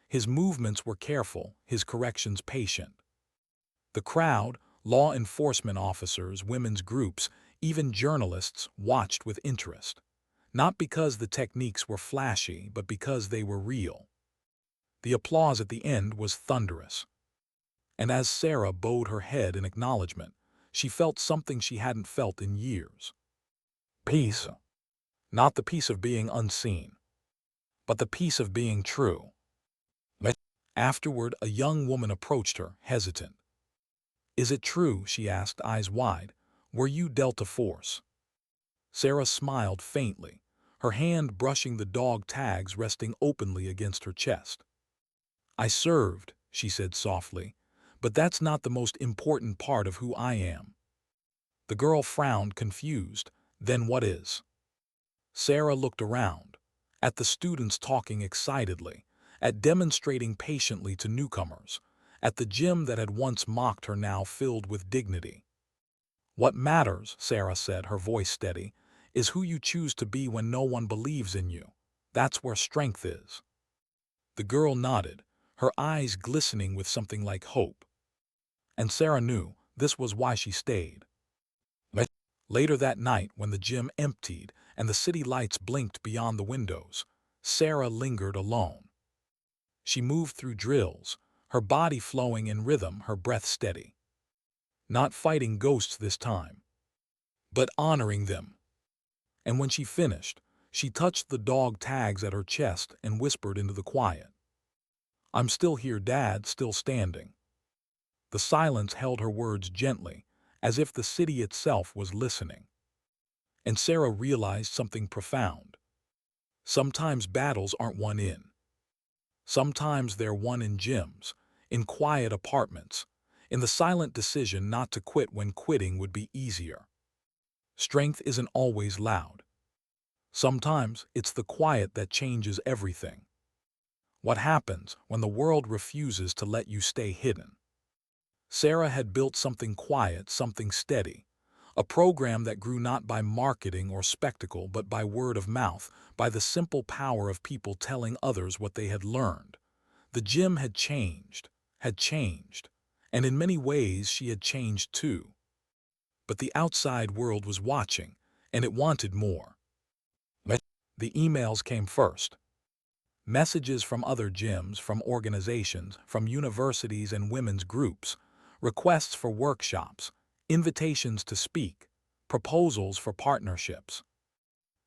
His movements were careful, his corrections patient. The crowd, law enforcement officers, women's groups, even journalists, watched with interest. Not because the techniques were flashy, but because they were real. The applause at the end was thunderous. And as Sarah bowed her head in acknowledgement, she felt something she hadn't felt in years. Peace. Not the peace of being unseen, but the peace of being true. But afterward, a young woman approached her, hesitant. "Is it true?" she asked, eyes wide. "Were you dealt a force?" Sarah smiled faintly, her hand brushing the dog tags resting openly against her chest. "I served," she said softly, "but that's not the most important part of who I am." The girl frowned, confused. Then what is? Sarah looked around, at the students talking excitedly, at demonstrating patiently to newcomers, at the gym that had once mocked her now filled with dignity. What matters, Sarah said, her voice steady, is who you choose to be when no one believes in you. That's where strength is. The girl nodded, her eyes glistening with something like hope. And Sarah knew this was why she stayed. Later that night, when the gym emptied and the city lights blinked beyond the windows, Sarah lingered alone. She moved through drills, her body flowing in rhythm, her breath steady. Not fighting ghosts this time, but honoring them. And when she finished, she touched the dog tags at her chest and whispered into the quiet, "I'm still here, Dad, still standing." The silence held her words gently, as if the city itself was listening. And Sarah realized something profound. Sometimes battles aren't won in. Sometimes they're won in gyms, in quiet apartments, in the silent decision not to quit when quitting would be easier. Strength isn't always loud. Sometimes it's the quiet that changes everything. What happens when the world refuses to let you stay hidden? Sarah had built something quiet, something steady, a program that grew not by marketing or spectacle but by word of mouth, by the simple power of people telling others what they had learned. The gym had changed, and in many ways she had changed too. But the outside world was watching, and it wanted more. The emails came first. Messages from other gyms, from organizations, from universities and women's groups, requests for workshops, invitations to speak, proposals for partnerships.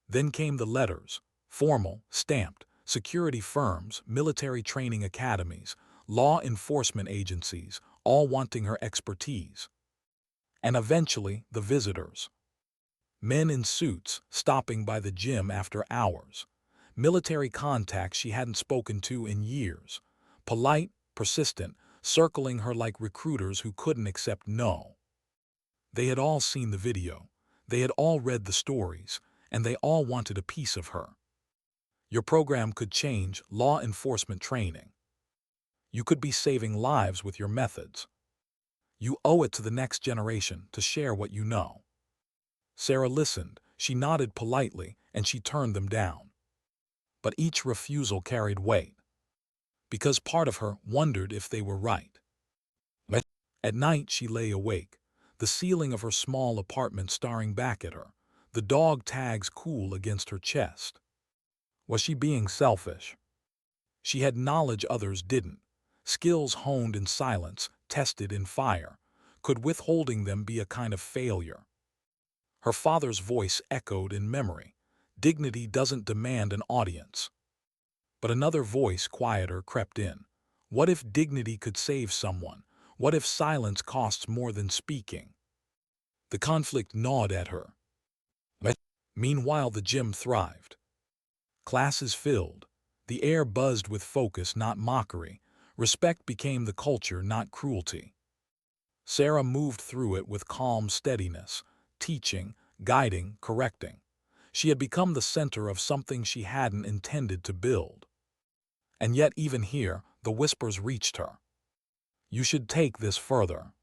Then came the letters, formal, stamped, security firms, military training academies, law enforcement agencies, all wanting her expertise. And eventually, the visitors. Men in suits stopping by the gym after hours. Military contacts she hadn't spoken to in years. Polite, persistent, circling her like recruiters who couldn't accept no. They had all seen the video. They had all read the stories, and they all wanted a piece of her. Your program could change law enforcement training. You could be saving lives with your methods. You owe it to the next generation to share what you know. Sarah listened, she nodded politely, and she turned them down. But each refusal carried weight, because part of her wondered if they were right. At night she lay awake, the ceiling of her small apartment staring back at her, the dog tags cool against her chest. Was she being selfish? She had knowledge others didn't, skills honed in silence, tested in fire. Could withholding them be a kind of failure? Her father's voice echoed in memory. Dignity doesn't demand an audience. But another voice, quieter, crept in. What if dignity could save someone? What if silence costs more than speaking? The conflict gnawed at her. Meanwhile, the gym thrived. Classes filled. The air buzzed with focus, not mockery. Respect became the culture, not cruelty. Sarah moved through it with calm steadiness, teaching, guiding, correcting. She had become the center of something she hadn't intended to build. And yet even here, the whispers reached her. You should take this further.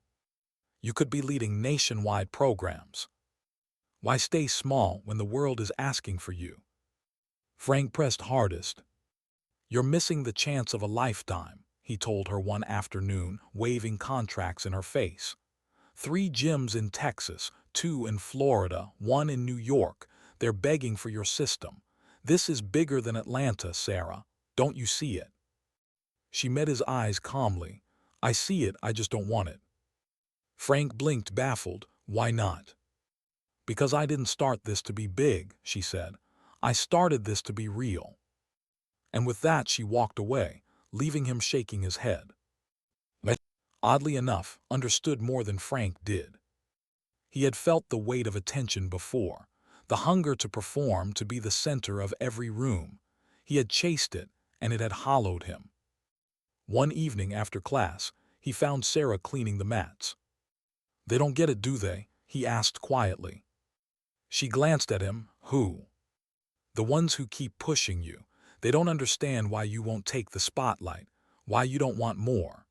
You could be leading nationwide programs. Why stay small when the world is asking for you? Frank pressed hardest. You're missing the chance of a lifetime, he told her one afternoon, waving contracts in her face. 3 gyms in Texas, 2 in Florida, 1 in New York. They're begging for your system. This is bigger than Atlanta, Sarah. Don't you see it? She met his eyes calmly. I see it, I just don't want it. Frank blinked, baffled. Why not? Because I didn't start this to be big, she said. I started this to be real. And with that she walked away, leaving him shaking his head. But, oddly enough, understood more than Frank did. He had felt the weight of attention before, the hunger to perform, to be the center of every room. He had chased it, and it had hollowed him. One evening after class, he found Sarah cleaning the mats. They don't get it, do they? He he asked quietly. She glanced at him. Who? The ones who keep pushing you. They don't understand why you won't take the spotlight, why you don't want more.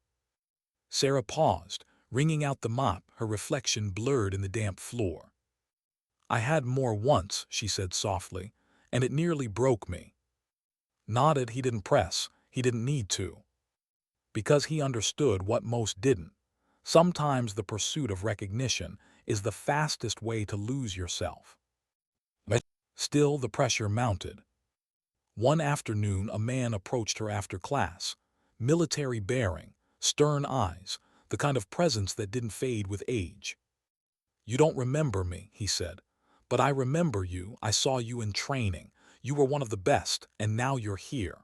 Sarah paused, wringing out the mop, her reflection blurred in the damp floor. I had more once, she said softly, and it nearly broke me. Nodded, he didn't press, he didn't need to. Because he understood what most didn't. Sometimes the pursuit of recognition is the fastest way to lose yourself. But still the pressure mounted. One afternoon a man approached her after class, military bearing, stern eyes, the kind of presence that didn't fade with age. You don't remember me, he said, but I remember you. I saw you in training. You were one of the best, and now you're here.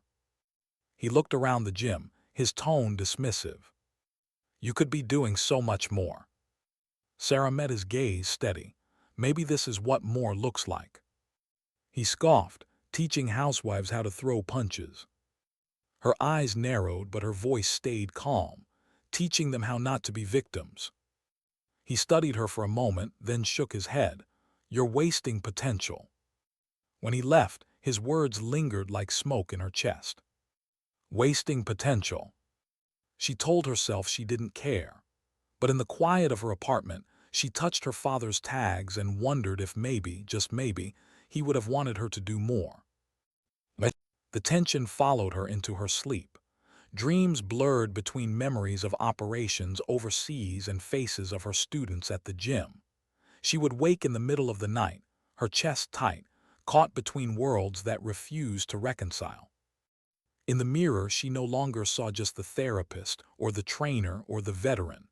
He looked around the gym, his tone dismissive. You could be doing so much more. Sarah met his gaze steady. Maybe this is what more looks like. He scoffed, teaching housewives how to throw punches. Her eyes narrowed, but her voice stayed calm, teaching them how not to be victims. He studied her for a moment, then shook his head. You're wasting potential. When he left, his words lingered like smoke in her chest. Wasting potential. She told herself she didn't care. But in the quiet of her apartment, she touched her father's tags and wondered if maybe, just maybe, he would have wanted her to do more. But the tension followed her into her sleep. Dreams blurred between memories of operations overseas and faces of her students at the gym. She would wake in the middle of the night, her chest tight, caught between worlds that refused to reconcile. In the mirror, she no longer saw just the therapist or the trainer or the veteran.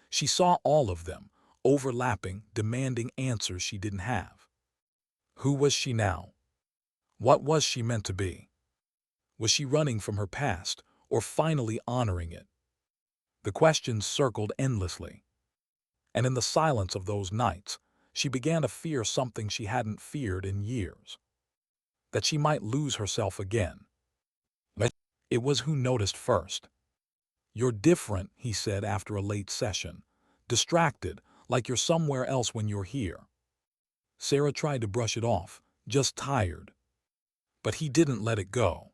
She saw all of them, overlapping, demanding answers she didn't have. Who was she now? What was she meant to be? Was she running from her past, or finally honoring it? The questions circled endlessly. And in the silence of those nights, she began to fear something she hadn't feared in years. That she might lose herself again. But it was who noticed first. You're different, he said after a late session. Distracted, like you're somewhere else when you're here. Sarah tried to brush it off, just tired. But he didn't let it go.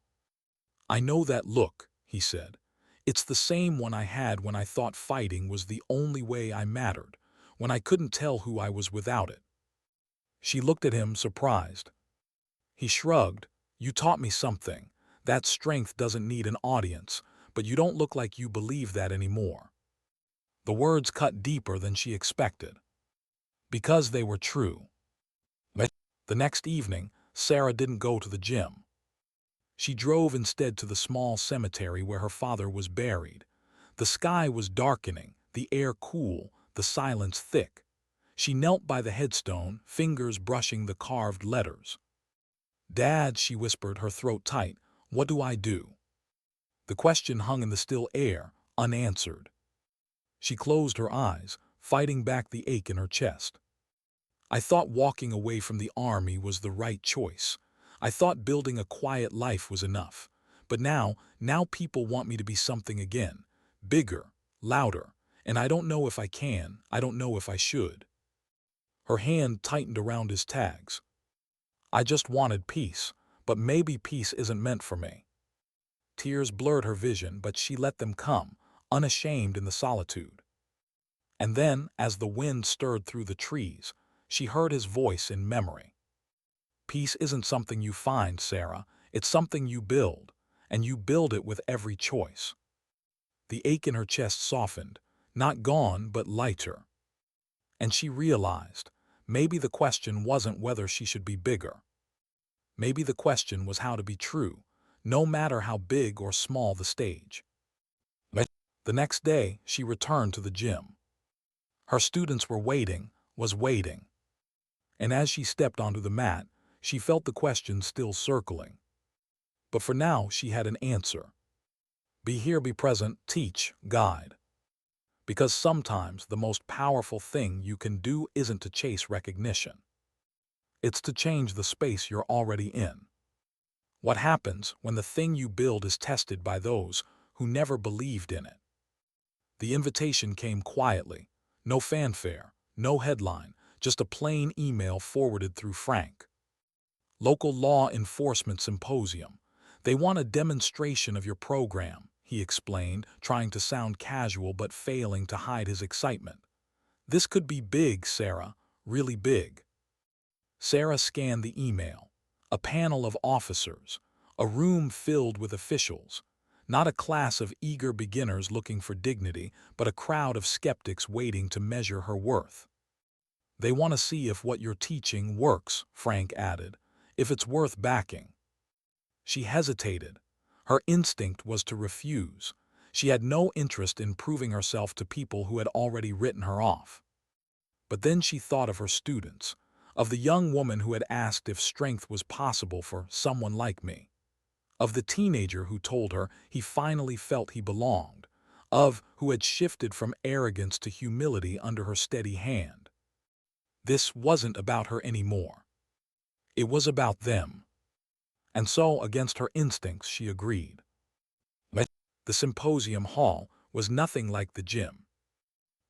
I know that look, he said. It's the same one I had when I thought fighting was the only way I mattered, when I couldn't tell who I was without it. She looked at him, surprised. He shrugged. You taught me something. That strength doesn't need an audience, but you don't look like you believe that anymore. The words cut deeper than she expected. Because they were true. But the next evening, Sarah didn't go to the gym. She drove instead to the small cemetery where her father was buried. The sky was darkening, the air cool, the silence thick. She knelt by the headstone, fingers brushing the carved letters. Dad, she whispered, her throat tight, what do I do? The question hung in the still air, unanswered. She closed her eyes, fighting back the ache in her chest. I thought walking away from the army was the right choice. I thought building a quiet life was enough. But now people want me to be something again. Bigger, louder. And I don't know if I can. I don't know if I should. Her hand tightened around his tags. I just wanted peace, but maybe peace isn't meant for me. Tears blurred her vision, but she let them come, unashamed in the solitude. And then, as the wind stirred through the trees, she heard his voice in memory. Peace isn't something you find, Sarah. It's something you build, and you build it with every choice. The ache in her chest softened, not gone, but lighter. And she realized, maybe the question wasn't whether she should be bigger. Maybe the question was how to be true, no matter how big or small the stage. But the next day, she returned to the gym. Her students were waiting, and as she stepped onto the mat, she felt the question still circling. But for now, she had an answer. Be here, be present, teach, guide. Because sometimes the most powerful thing you can do isn't to chase recognition. It's to change the space you're already in. What happens when the thing you build is tested by those who never believed in it? The invitation came quietly, no fanfare, no headline, just a plain email forwarded through Frank. Local law enforcement symposium. They want a demonstration of your program, he explained, trying to sound casual but failing to hide his excitement. This could be big, Sarah, really big. Sarah scanned the email. A panel of officers, a room filled with officials, not a class of eager beginners looking for dignity, but a crowd of skeptics waiting to measure her worth. They want to see if what you're teaching works, Frank added, if it's worth backing. She hesitated. Her instinct was to refuse. She had no interest in proving herself to people who had already written her off. But then she thought of her students, of the young woman who had asked if strength was possible for someone like me, of the teenager who told her he finally felt he belonged, of who had shifted from arrogance to humility under her steady hand. This wasn't about her anymore. It was about them. And so, against her instincts, she agreed. The symposium hall was nothing like the gym.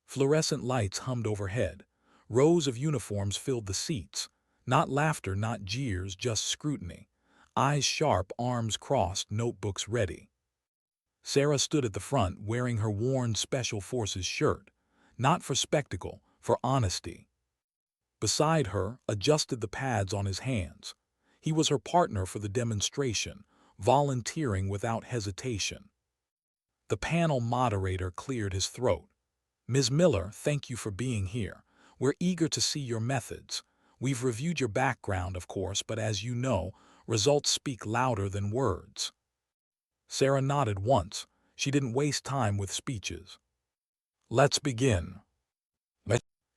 Fluorescent lights hummed overhead. Rows of uniforms filled the seats. Not laughter, not jeers, just scrutiny. Eyes sharp, arms crossed, notebooks ready. Sarah stood at the front wearing her worn Special Forces shirt. Not for spectacle, for honesty. Beside her, adjusted the pads on his hands. He was her partner for the demonstration, volunteering without hesitation. The panel moderator cleared his throat. Ms. Miller, thank you for being here. We're eager to see your methods. We've reviewed your background, of course, but as you know, results speak louder than words. Sarah nodded once. She didn't waste time with speeches. Let's begin.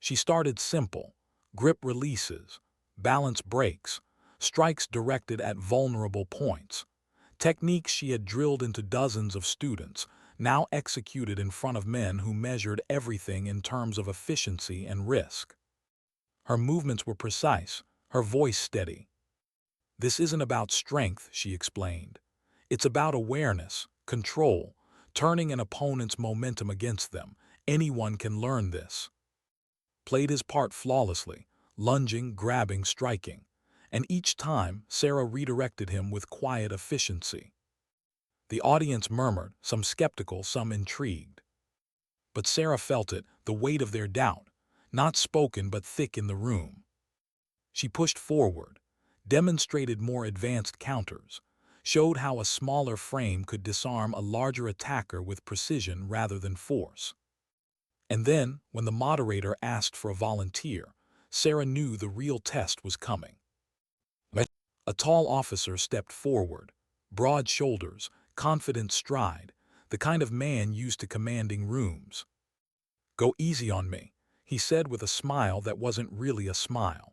She started simple. Grip releases, balance breaks, strikes directed at vulnerable points. Techniques she had drilled into dozens of students, now executed in front of men who measured everything in terms of efficiency and risk. Her movements were precise, her voice steady. This isn't about strength, she explained. It's about awareness, control, turning an opponent's momentum against them. Anyone can learn this. Played his part flawlessly, lunging, grabbing, striking. And each time, Sarah redirected him with quiet efficiency. The audience murmured, some skeptical, some intrigued. But Sarah felt it, the weight of their doubt, not spoken but thick in the room. She pushed forward, demonstrated more advanced counters, showed how a smaller frame could disarm a larger attacker with precision rather than force. And then, when the moderator asked for a volunteer, Sarah knew the real test was coming. A tall officer stepped forward, broad shoulders, confident stride, the kind of man used to commanding rooms. Go easy on me, he said with a smile that wasn't really a smile.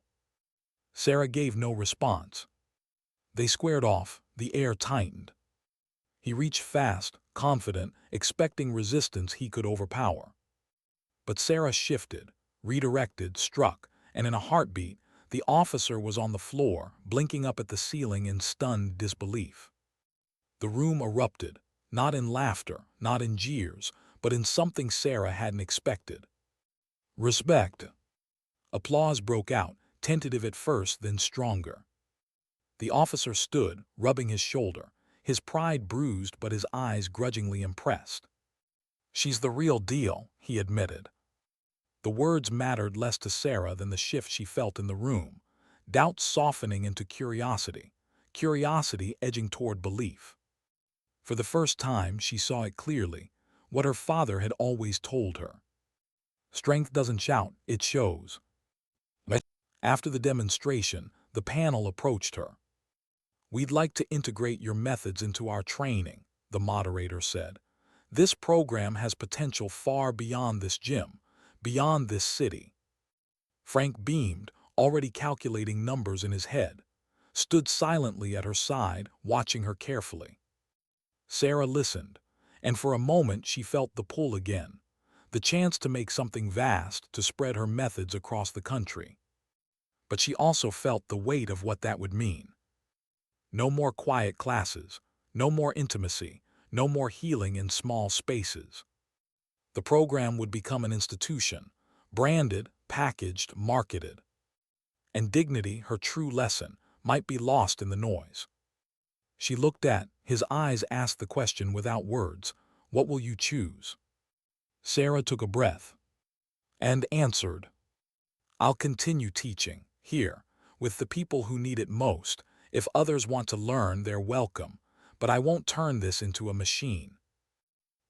Sarah gave no response. They squared off, the air tightened. He reached fast, confident, expecting resistance he could overpower. But Sarah shifted, redirected, struck, and in a heartbeat, the officer was on the floor, blinking up at the ceiling in stunned disbelief. The room erupted, not in laughter, not in jeers, but in something Sarah hadn't expected. Respect. Applause broke out, tentative at first, then stronger. The officer stood, rubbing his shoulder, his pride bruised but his eyes grudgingly impressed. She's the real deal, he admitted. The words mattered less to Sarah than the shift she felt in the room, doubt softening into curiosity, curiosity edging toward belief. For the first time, she saw it clearly, what her father had always told her. Strength doesn't shout, it shows. After the demonstration, the panel approached her. We'd like to integrate your methods into our training, the moderator said. This program has potential far beyond this gym, beyond this city. Frank beamed, already calculating numbers in his head, stood silently at her side, watching her carefully. Sarah listened, and for a moment she felt the pull again, the chance to make something vast, to spread her methods across the country. But she also felt the weight of what that would mean. No more quiet classes, no more intimacy, no more healing in small spaces. The program would become an institution, branded, packaged, marketed. And dignity, her true lesson, might be lost in the noise. She looked at, his eyes asked the question without words, "What will you choose?" Sarah took a breath and answered, "I'll continue teaching, here, with the people who need it most. If others want to learn, they're welcome, but I won't turn this into a machine."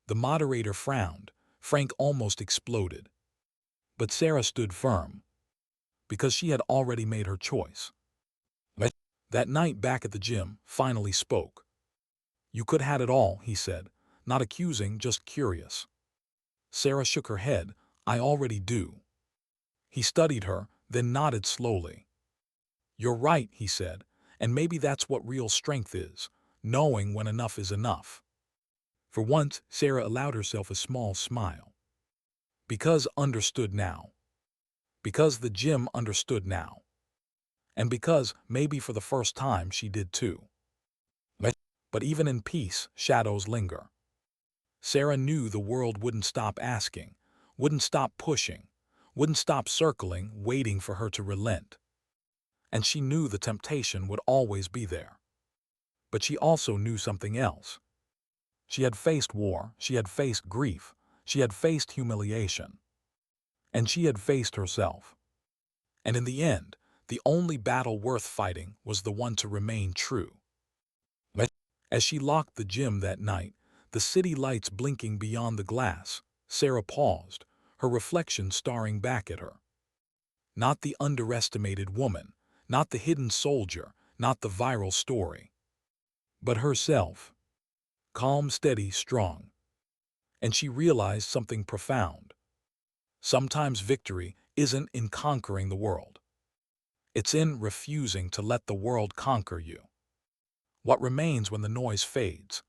The moderator frowned. Frank almost exploded. But Sarah stood firm, because she had already made her choice. That night back at the gym, finally spoke. "You could have had it all," he said, not accusing, just curious. Sarah shook her head. "I already do." He studied her, then nodded slowly. "You're right," he said, "and maybe that's what real strength is, knowing when enough is enough." For once, Sarah allowed herself a small smile. Because understood now. Because the gym understood now. And because, maybe for the first time, she did too. But even in peace, shadows linger. Sarah knew the world wouldn't stop asking, wouldn't stop pushing, wouldn't stop circling, waiting for her to relent. And she knew the temptation would always be there. But she also knew something else. She had faced war, she had faced grief, she had faced humiliation. And she had faced herself. And in the end, the only battle worth fighting was the one to remain true. As she locked the gym that night, the city lights blinking beyond the glass, Sarah paused, her reflection staring back at her. Not the underestimated woman, not the hidden soldier, not the viral story. But herself. Calm, steady, strong. And she realized something profound. Sometimes victory isn't in conquering the world. It's in refusing to let the world conquer you. What remains when the noise fades?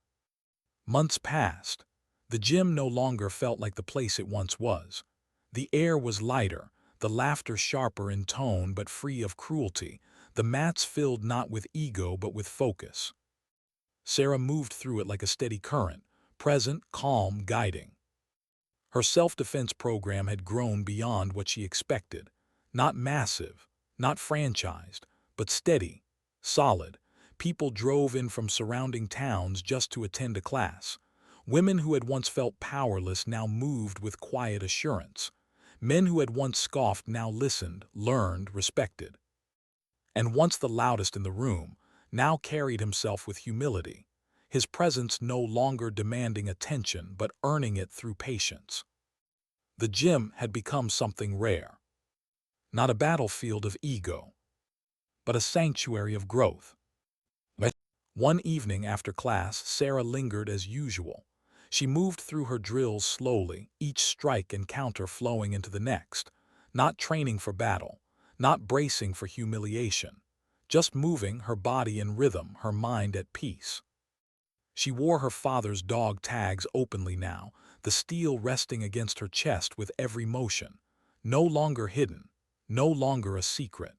Months passed. The gym no longer felt like the place it once was. The air was lighter, the laughter sharper in tone but free of cruelty, the mats filled not with ego but with focus. Sarah moved through it like a steady current, present, calm, guiding. Her self-defense program had grown beyond what she expected. Not massive, not franchised, but steady, solid. People drove in from surrounding towns just to attend a class. Women who had once felt powerless now moved with quiet assurance. Men who had once scoffed now listened, learned, respected. And once the loudest in the room, now carried himself with humility, his presence no longer demanding attention but earning it through patience. The gym had become something rare. Not a battlefield of ego, but a sanctuary of growth. One evening after class, Sarah lingered as usual. She moved through her drills slowly, each strike and counter flowing into the next, not training for battle, not bracing for humiliation, just moving, her body in rhythm, her mind at peace. She wore her father's dog tags openly now, the steel resting against her chest with every motion, no longer hidden, no longer a secret.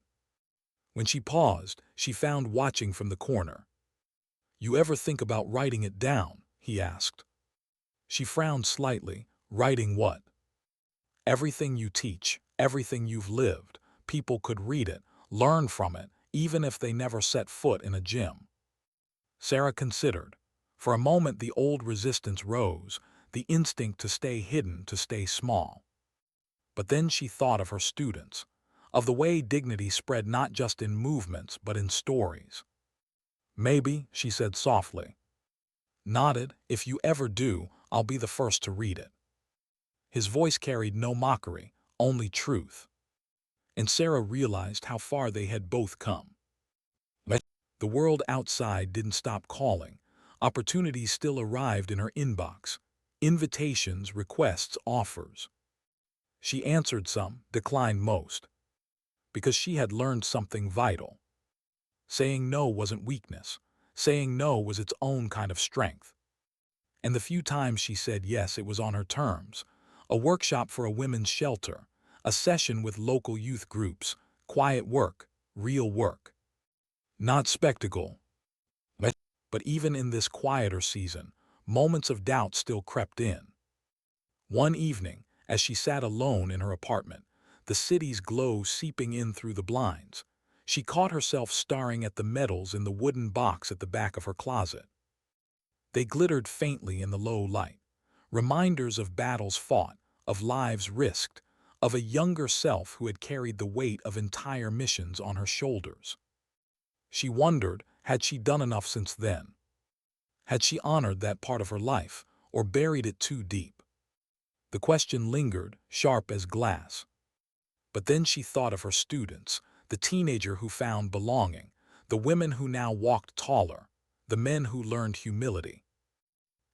When she paused, she found watching from the corner. "You ever think about writing it down?" he asked. She frowned slightly. "Writing what?" "Everything you teach, everything you've lived. People could read it, learn from it, even if they never set foot in a gym." Sarah considered. For a moment the old resistance rose, the instinct to stay hidden, to stay small. But then she thought of her students, of the way dignity spread not just in movements but in stories. "Maybe," she said softly. Nodded. "If you ever do, I'll be the first to read it." His voice carried no mockery, only truth. And Sarah realized how far they had both come. The world outside didn't stop calling. Opportunities still arrived in her inbox. Invitations, requests, offers. She answered some, declined most. Because she had learned something vital. Saying no wasn't weakness. Saying no was its own kind of strength. And the few times she said yes, it was on her terms. A workshop for a women's shelter, a session with local youth groups, quiet work, real work. Not spectacle. But even in this quieter season, moments of doubt still crept in. One evening, as she sat alone in her apartment, the city's glow seeping in through the blinds. She caught herself staring at the medals in the wooden box at the back of her closet. They glittered faintly in the low light, reminders of battles fought, of lives risked, of a younger self who had carried the weight of entire missions on her shoulders. She wondered, had she done enough since then? Had she honored that part of her life, or buried it too deep? The question lingered, sharp as glass. But then she thought of her students, the teenager who found belonging, the women who now walked taller, the men who learned humility.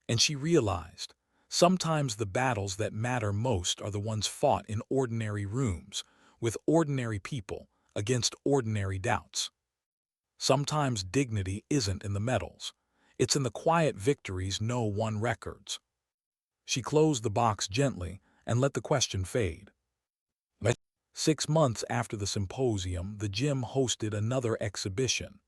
And she realized, sometimes the battles that matter most are the ones fought in ordinary rooms, with ordinary people, against ordinary doubts. Sometimes dignity isn't in the medals. It's in the quiet victories no one records. She closed the box gently and let the question fade. 6 months after the symposium, the gym hosted another exhibition.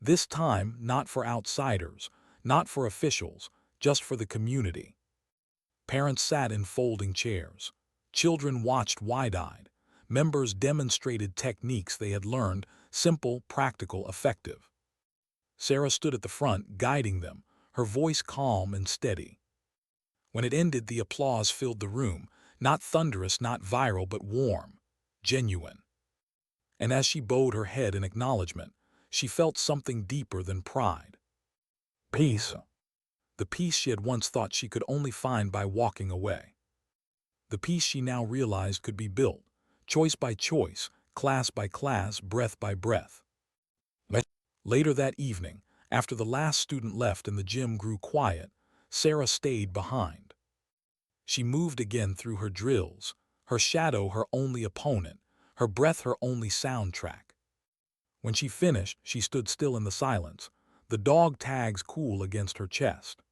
This time, not for outsiders, not for officials, just for the community. Parents sat in folding chairs. Children watched wide-eyed. Members demonstrated techniques they had learned, simple, practical, effective. Sarah stood at the front, guiding them, her voice calm and steady. When it ended, the applause filled the room, not thunderous, not viral, but warm, genuine. And as she bowed her head in acknowledgement, she felt something deeper than pride. Peace. The peace she had once thought she could only find by walking away. The peace she now realized could be built, choice by choice, class by class, breath by breath. Later that evening, after the last student left and the gym grew quiet, Sarah stayed behind. She moved again through her drills, her shadow her only opponent, her breath her only soundtrack. When she finished, she stood still in the silence, the dog tags cool against her chest.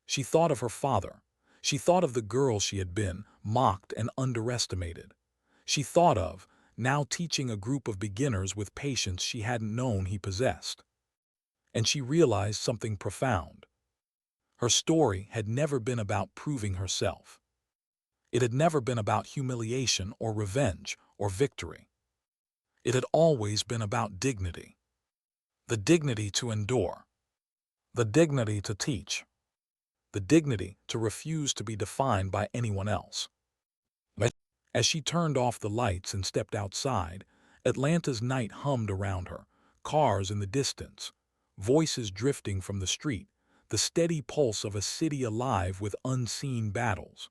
She thought of her father. She thought of the girl she had been, mocked and underestimated. She thought of, now teaching a group of beginners with patience she hadn't known he possessed. And she realized something profound. Her story had never been about proving herself. It had never been about humiliation or revenge or victory. It had always been about dignity. The dignity to endure. The dignity to teach. The dignity to refuse to be defined by anyone else. As she turned off the lights and stepped outside, Atlanta's night hummed around her, cars in the distance, voices drifting from the street, the steady pulse of a city alive with unseen battles.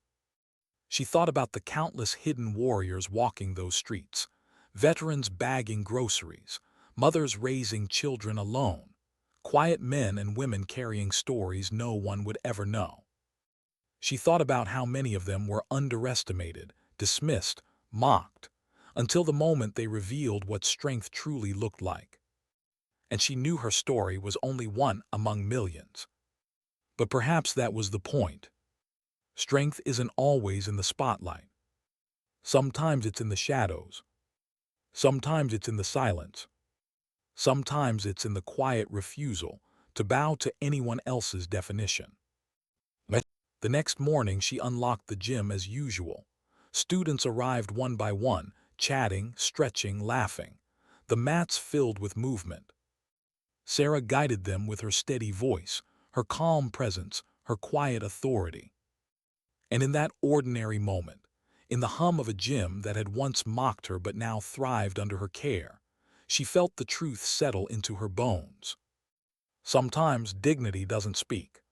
She thought about the countless hidden warriors walking those streets, veterans bagging groceries, mothers raising children alone, quiet men and women carrying stories no one would ever know. She thought about how many of them were underestimated, dismissed, mocked, until the moment they revealed what strength truly looked like. And she knew her story was only one among millions. But perhaps that was the point. Strength isn't always in the spotlight. Sometimes it's in the shadows. Sometimes it's in the silence. Sometimes it's in the quiet refusal to bow to anyone else's definition. The next morning she unlocked the gym as usual. Students arrived one by one, chatting, stretching, laughing. The mats filled with movement. Sarah guided them with her steady voice, her calm presence, her quiet authority. And in that ordinary moment, in the hum of a gym that had once mocked her but now thrived under her care, she felt the truth settle into her bones. Sometimes dignity doesn't speak.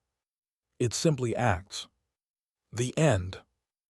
It simply acts. The end.